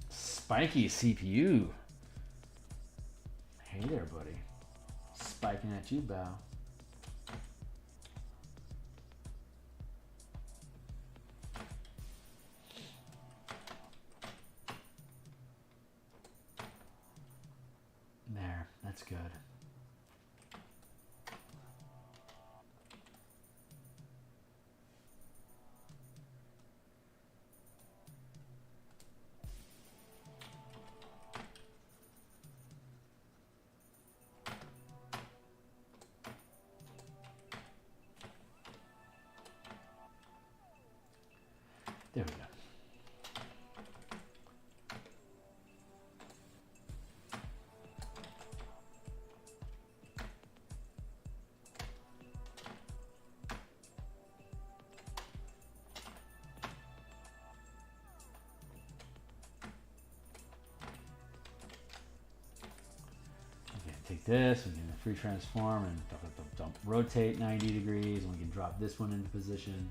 Spiky CPU. Hey there, buddy. Spiking at you, Bow. There, that's good. take this, we can free transform and dump, rotate 90 degrees, and we can drop this one into position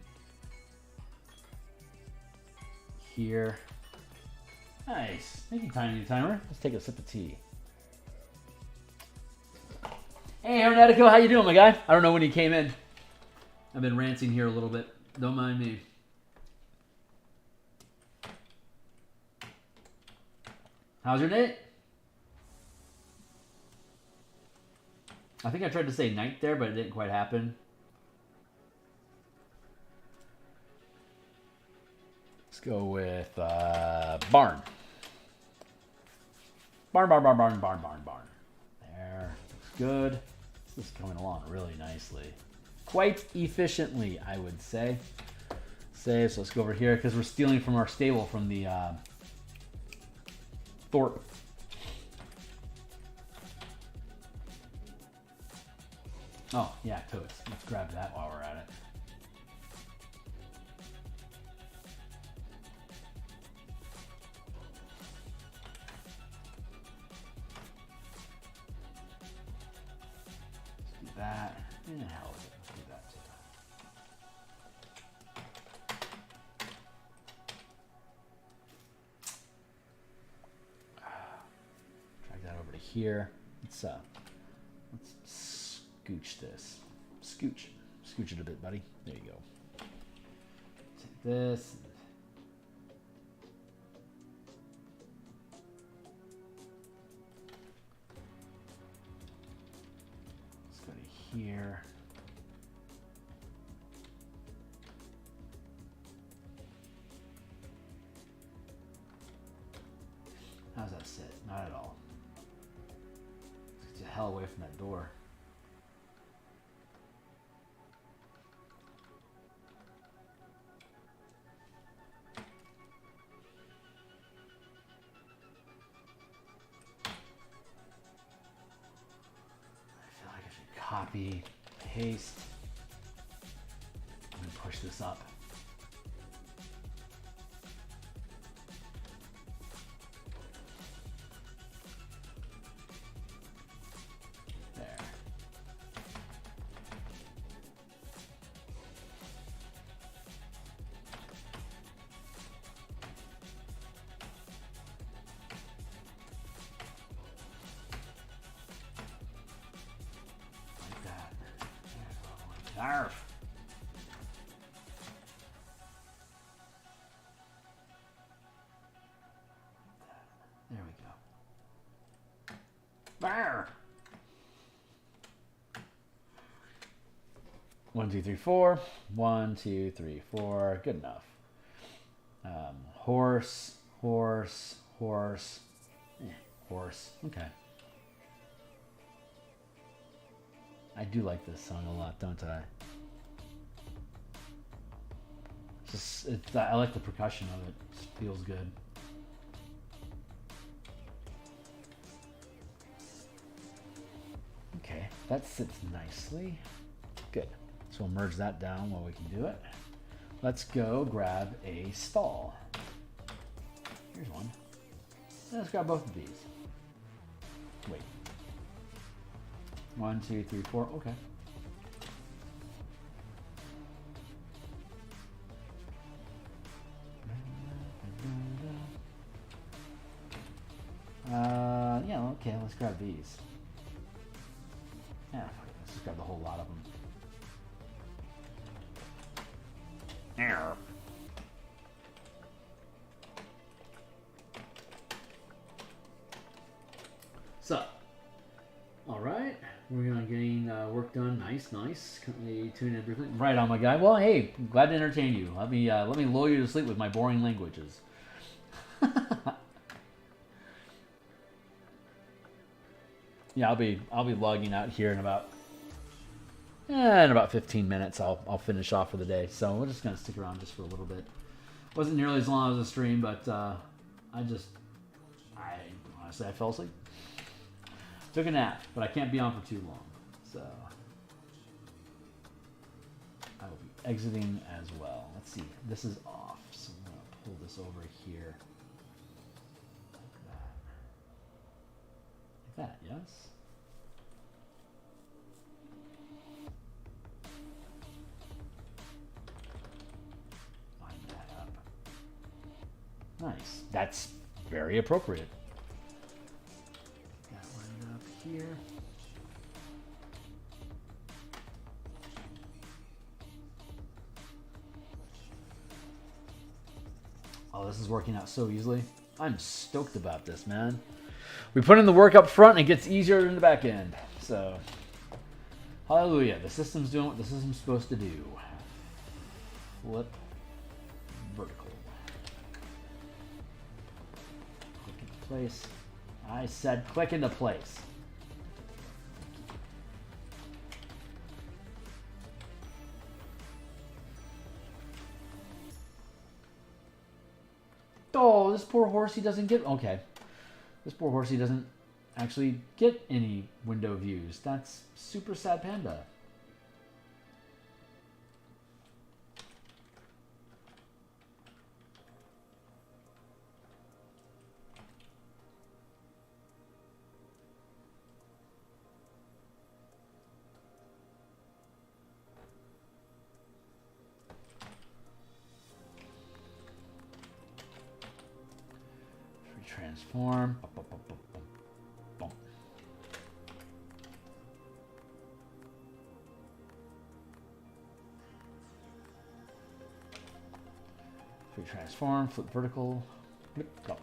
here. Nice. Thank you, Tiny Timer. Let's take a sip of tea. Hey, Aeronetico, how you doing, my guy? I don't know when you came in. I've been ranting here a little bit. Don't mind me. How's your day? I think I tried to say night there, but it didn't quite happen. Let's go with barn. Barn. There. Looks good. This is coming along really nicely. Quite efficiently, I would say. Save. So let's go over here because we're stealing from our stable from the Thorpe. Oh, yeah, totes. Let's grab that while we're at it. Let's do that. And hell with it. Let's do that too. Drag that over to here. Let's scooch this. Scooch it a bit, buddy. There you go. Take this. Let's go to here. How's that sit? Not at all. Let's get the hell away from that door. Copy, paste, and push this up. There. Arf. There we go. Bar. 1, 2, 3, 4. 1, 2, 3, 4. Good enough. Horse. Horse. Okay. I do like this song a lot, don't I? I like the percussion of it. It just feels good. Okay, that sits nicely. Good. So we'll merge that down while we can do it. Let's go grab a stall. Here's one. Let's grab both of these. Wait. 1, 2, 3, 4. Okay. Yeah, okay, let's grab these. Yeah, let's just grab the whole lot of them. There. So, all right, we're gonna getting work done. Nice. Currently tuning in briefly. Right on, my guy. Well, hey, glad to entertain you. Let me lull you to sleep with my boring languages. Yeah, I'll be logging out here in about 15 minutes. I'll finish off for the day. So we're just gonna stick around just for a little bit. Wasn't nearly as long as the stream, but I honestly I fell asleep. Took a nap, but I can't be on for too long. So I will be exiting as well. Let's see. This is off, so I'm gonna pull this over here. Like that, yes? Nice. That's very appropriate. Got one up here. Oh, this is working out so easily. I'm stoked about this, man. We put in the work up front and it gets easier in the back end. So, hallelujah. The system's doing what the system's supposed to do. Flip vertical. Click into place. I said click into place. Oh, this poor horsey doesn't get... Okay. This poor horsey doesn't actually get any window views. That's super sad panda. Transform. Free transform, flip vertical. Go.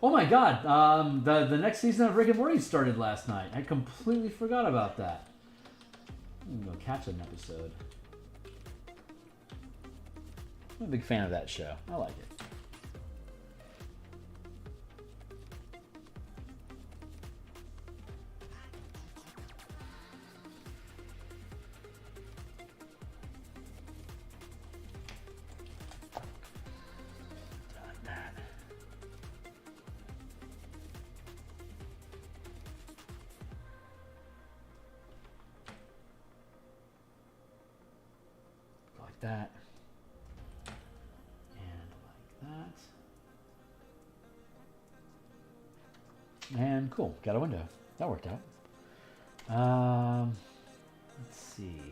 Oh my god, the next season of Rick and Morty started last night. I completely forgot about that. I'm gonna go catch an episode. I'm a big fan of that show. I like it. That and like that, and cool, got a window. That worked out. Let's see.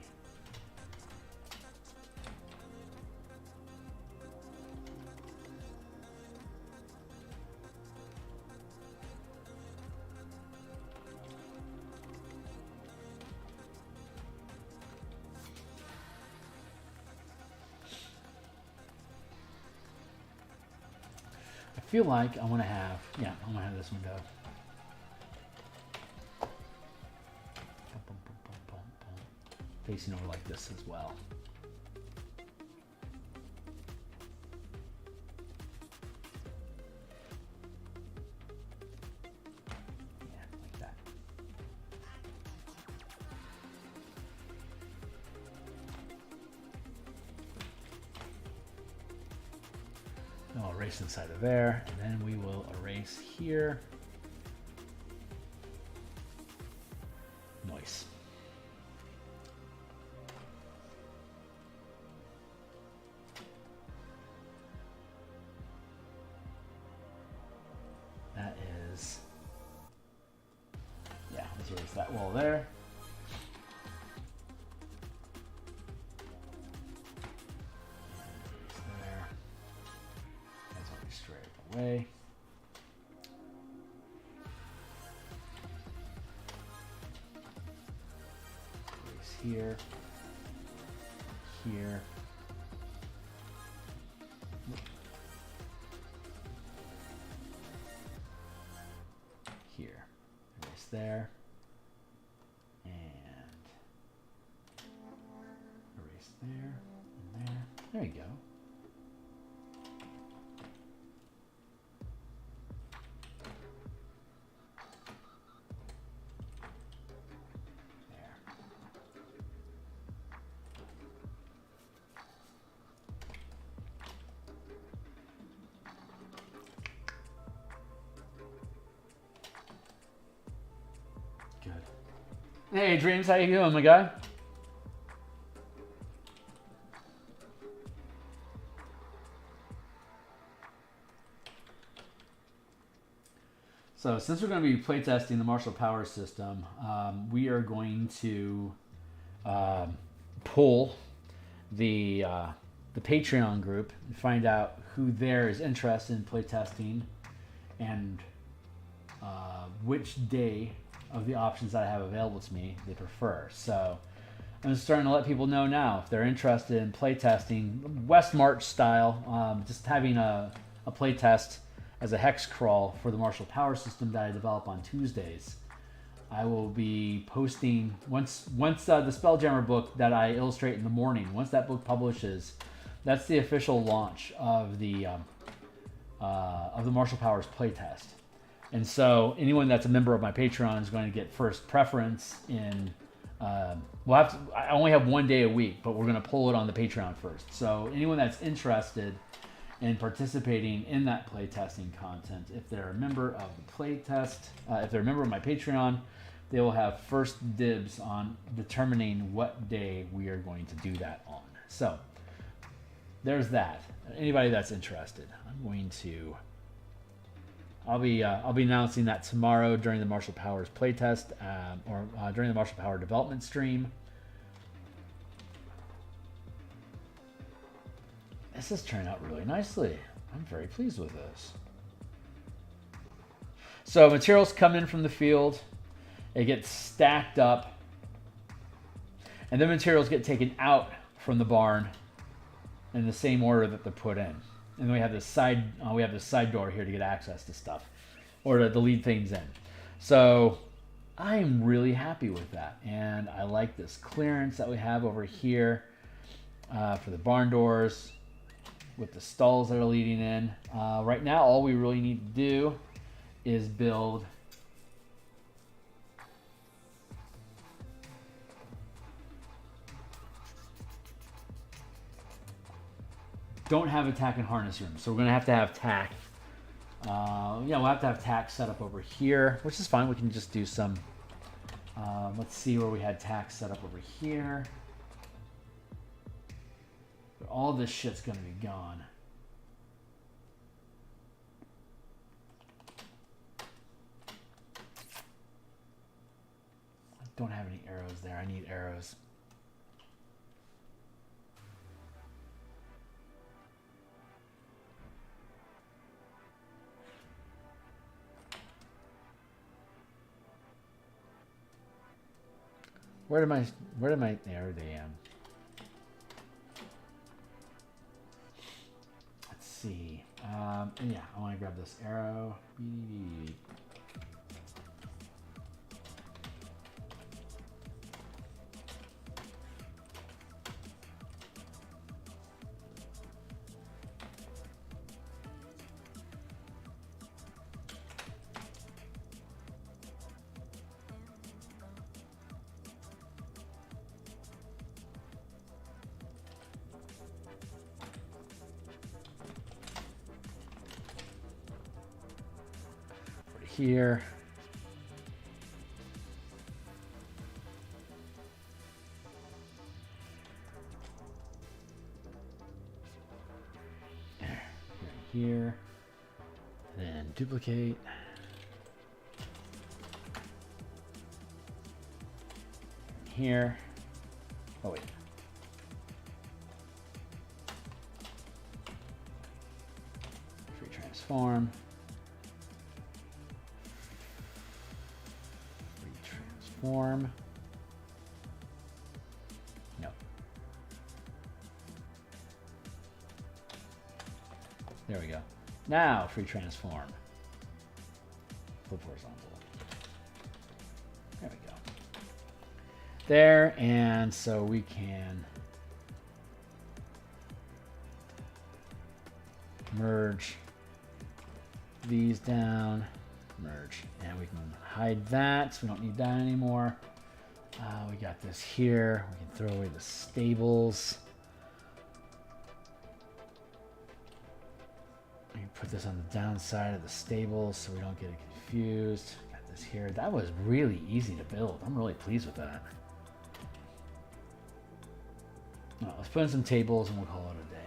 I feel like I want to have, yeah, I want to have this window. Facing over like this as well. Yeah, like that. I'll erase inside of there, and then we will erase here. Nice. That is, yeah, let's erase that wall there. Away. Place here, here, here, erase there, and erase there, and there. There you go. Hey, Dreams, how you doing, my guy? So, since we're going to be playtesting the martial power system, we are going to pull the the Patreon group and find out who there is interested in playtesting and which day of the options that I have available to me they prefer. So I'm starting to let people know now if they're interested in playtesting West March style, just having a playtest as a hex crawl for the martial power system that I develop on Tuesdays. I will be posting once the Spelljammer book that I illustrate in the morning. Once that book publishes, that's the official launch of the martial powers playtest. And so anyone that's a member of my Patreon is going to get first preference in. I only have 1 day a week, but we're going to pull it on the Patreon first. So anyone that's interested in participating in that playtesting content, if they're a member of the playtest, if they're a member of my Patreon, they will have first dibs on determining what day we are going to do that on. So there's that. Anybody that's interested, I'll be announcing that tomorrow during the Martial Powers playtest, or during the Martial Power development stream. This has turned out really nicely. I'm very pleased with this. So materials come in from the field. It gets stacked up. And then materials get taken out from the barn in the same order that they're put in. And then we have this side door here to get access to stuff or to lead things in. So I'm really happy with that. And I like this clearance that we have over here for the barn doors with the stalls that are leading in. Right now, all we really need to do is build don't have a tack and harness room, so we're gonna have to have tack. We'll have to have tack set up over here, which is fine. We can just do some. Let's see where we had tack set up over here. But all this shit's gonna be gone. I don't have any arrows there. I need arrows. Where did my there they am. Let's see. Yeah, I want to grab this arrow. Here. There. Here. And then duplicate. Here. Oh wait. Free transform. Form. No. There we go. Now free transform. Flip horizontal. There we go. There, and so we can merge these down. Merge, and we can hide that, so we don't need that anymore. We got this here. We can throw away the stables. We can put this on the downside of the stables so we don't get it confused. Got this here. That was really easy to build. I'm really pleased with that. All right, let's put in some tables and we'll call it a day.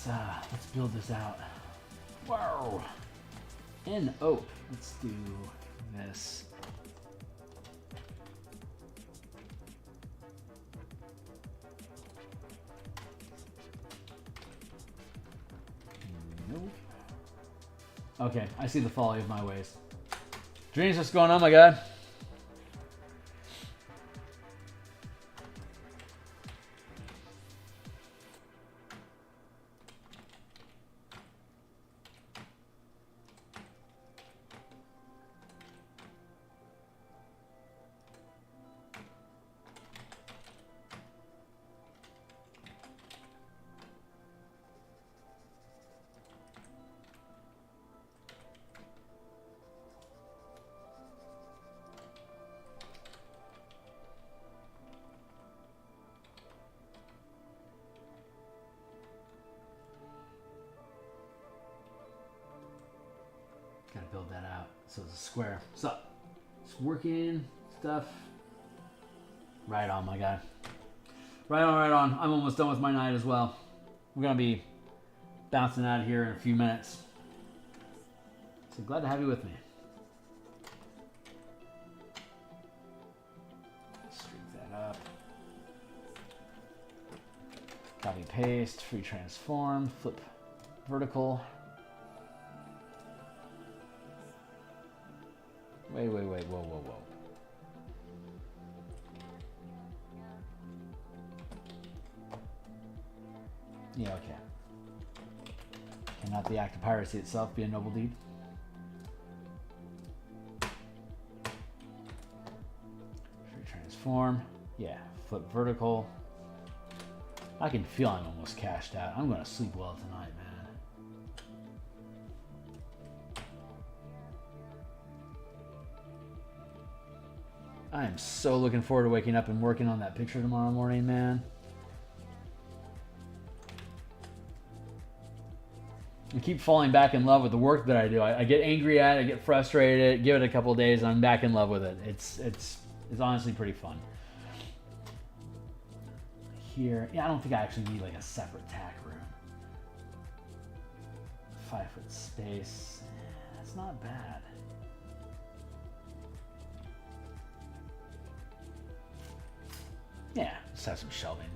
let's build this out. Wow. And oh, let's do this. Nope. Okay, I see the folly of my ways. Dreams, what's going on, my guy? Gotta build that out so it's a square. So it's working stuff. Right on, my guy. Right on, right on. I'm almost done with my night as well. We're gonna be bouncing out of here in a few minutes. So glad to have you with me. Streak that up. Copy paste, free transform, flip vertical. Wait, whoa, whoa, whoa. Yeah, okay. Cannot the act of piracy itself be a noble deed? Transform. Yeah, flip vertical. I can feel I'm almost cashed out. I'm going to sleep well tonight, man. I am so looking forward to waking up and working on that picture tomorrow morning, man. I keep falling back in love with the work that I do. I get angry at it, I get frustrated, give it a couple of days, and I'm back in love with it. It's honestly pretty fun. Here, yeah, I don't think I actually need like a separate tack room. 5 foot space, that's not bad. Yeah, just have some shelving.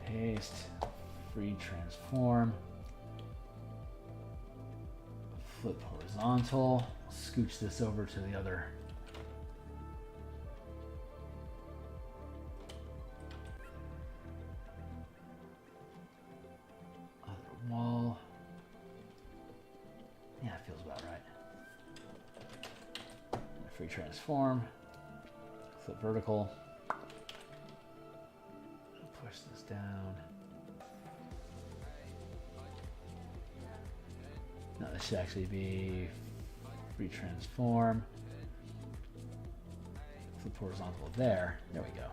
Paste, free transform, flip horizontal, scooch this over to the other. Other wall. Yeah, it feels about right. Free transform. Flip vertical. Push this down. No, this should actually be free transform. Flip horizontal there. There we go.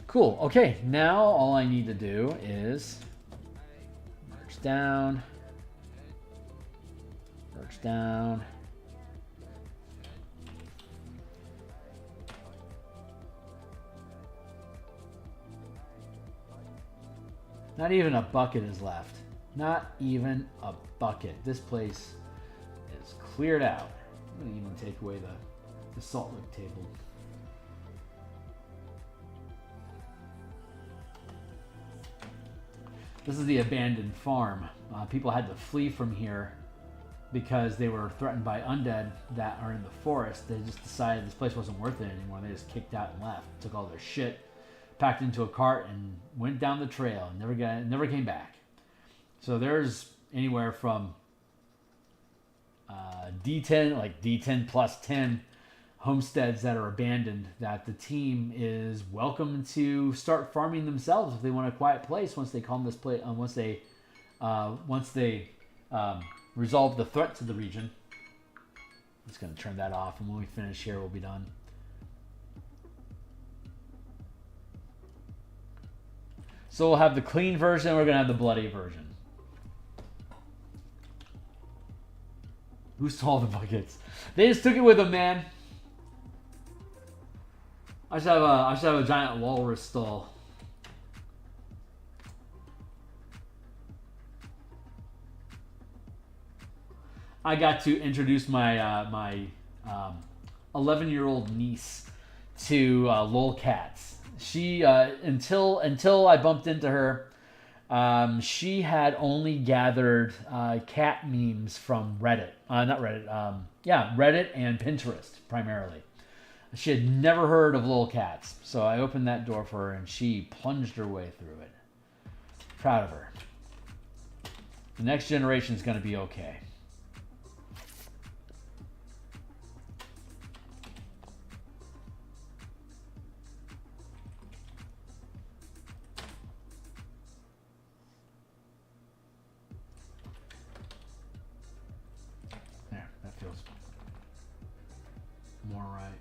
Cool. Okay, now all I need to do is merge down, merge down. Not even a bucket is left. Not even a bucket. This place is cleared out. I'm gonna even take away the salt lick table. This is the abandoned farm. People had to flee from here because they were threatened by undead that are in the forest. They just decided this place wasn't worth it anymore. They just kicked out and left, took all their shit, packed into a cart, and went down the trail and never came back. So there's anywhere from D10, like D10 plus 10 homesteads that are abandoned that the team is welcome to start farming themselves if they want a quiet place once they calm this place, once they resolve the threat to the region. I'm just going to turn that off, and when we finish here, we'll be done. So we'll have the clean version, we're going to have the bloody version. Who stole the buckets? They just took it with them, man. I should have a giant walrus stall. I got to introduce my 11-year-old niece to lolcats. She until I bumped into her, she had only gathered cat memes from Reddit. Not Reddit. Yeah, Reddit and Pinterest primarily. She had never heard of lolcats, so I opened that door for her, and she plunged her way through it. Proud of her. The next generation is going to be okay. There, that feels more right.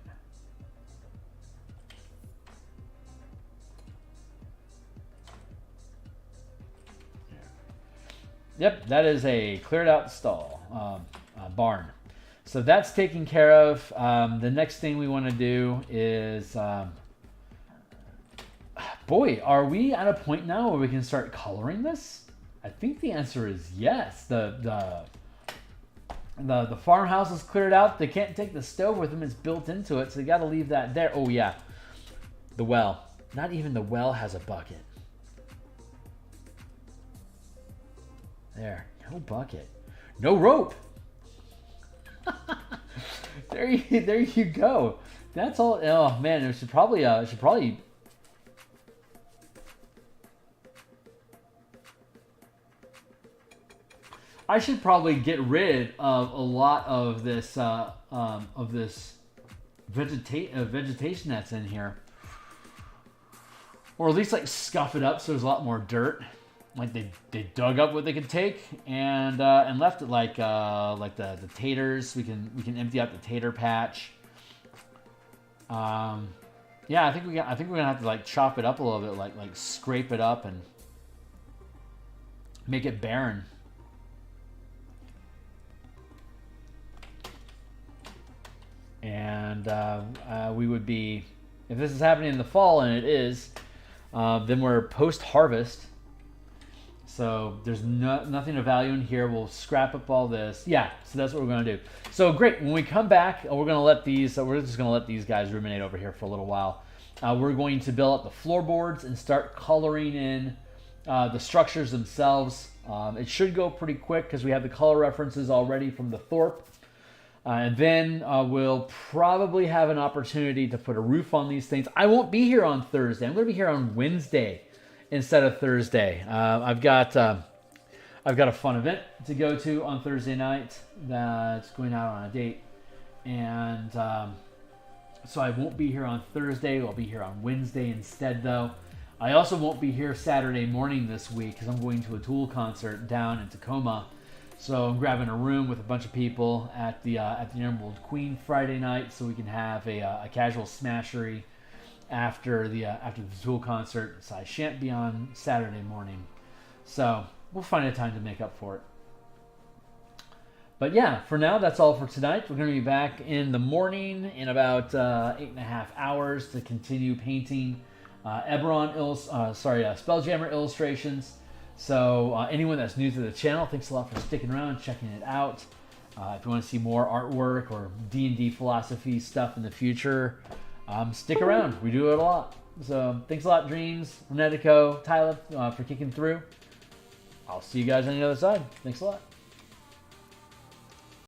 Yep, that is a cleared out stall, barn. So that's taken care of. The next thing we want to do is, boy, are we at a point now where we can start coloring this? I think the answer is yes. The farmhouse is cleared out. They can't take the stove with them. It's built into it, so they got to leave that there. Oh yeah, the well. Not even the well has a bucket. There, no bucket, no rope. there you go. That's all. Oh man, it should probably. I should probably get rid of a lot of this vegetation that's in here, or at least like scuff it up so there's a lot more dirt. Like they dug up what they could take and left it like the taters. We can empty out the tater patch. Yeah, I think we're gonna have to like chop it up a little bit, like scrape it up and make it barren. And we would be, if this is happening in the fall, and it is, then we're post-harvest. So there's nothing of value in here. We'll scrap up all this. Yeah, so that's what we're going to do. So great. When we come back, we're going to let these. We're just going to let these guys ruminate over here for a little while. We're going to build up the floorboards and start coloring in the structures themselves. It should go pretty quick because we have the color references already from the Thorpe. And then we'll probably have an opportunity to put a roof on these things. I won't be here on Thursday. I'm going to be here on Wednesday instead of Thursday. I've got a fun event to go to on Thursday night that's going out on a date, and so I won't be here on Thursday. I'll be here on Wednesday instead, though. I also won't be here Saturday morning this week because I'm going to a Tool concert down in Tacoma. So I'm grabbing a room with a bunch of people at the Emerald Queen Friday night, so we can have a casual smashery after the Tool concert. So I shan't be on Saturday morning, so we'll find a time to make up for it. But yeah, for now that's all for tonight. We're going to be back in the morning in about 8.5 hours to continue painting Eberron Spelljammer illustrations. So anyone that's new to the channel, thanks a lot for sticking around and checking it out. If you want to see more artwork or D&D philosophy stuff in the future, stick around. We do it a lot. So thanks a lot, Dreams, Renetico, Tyler, for kicking through. I'll see you guys on the other side. Thanks a lot.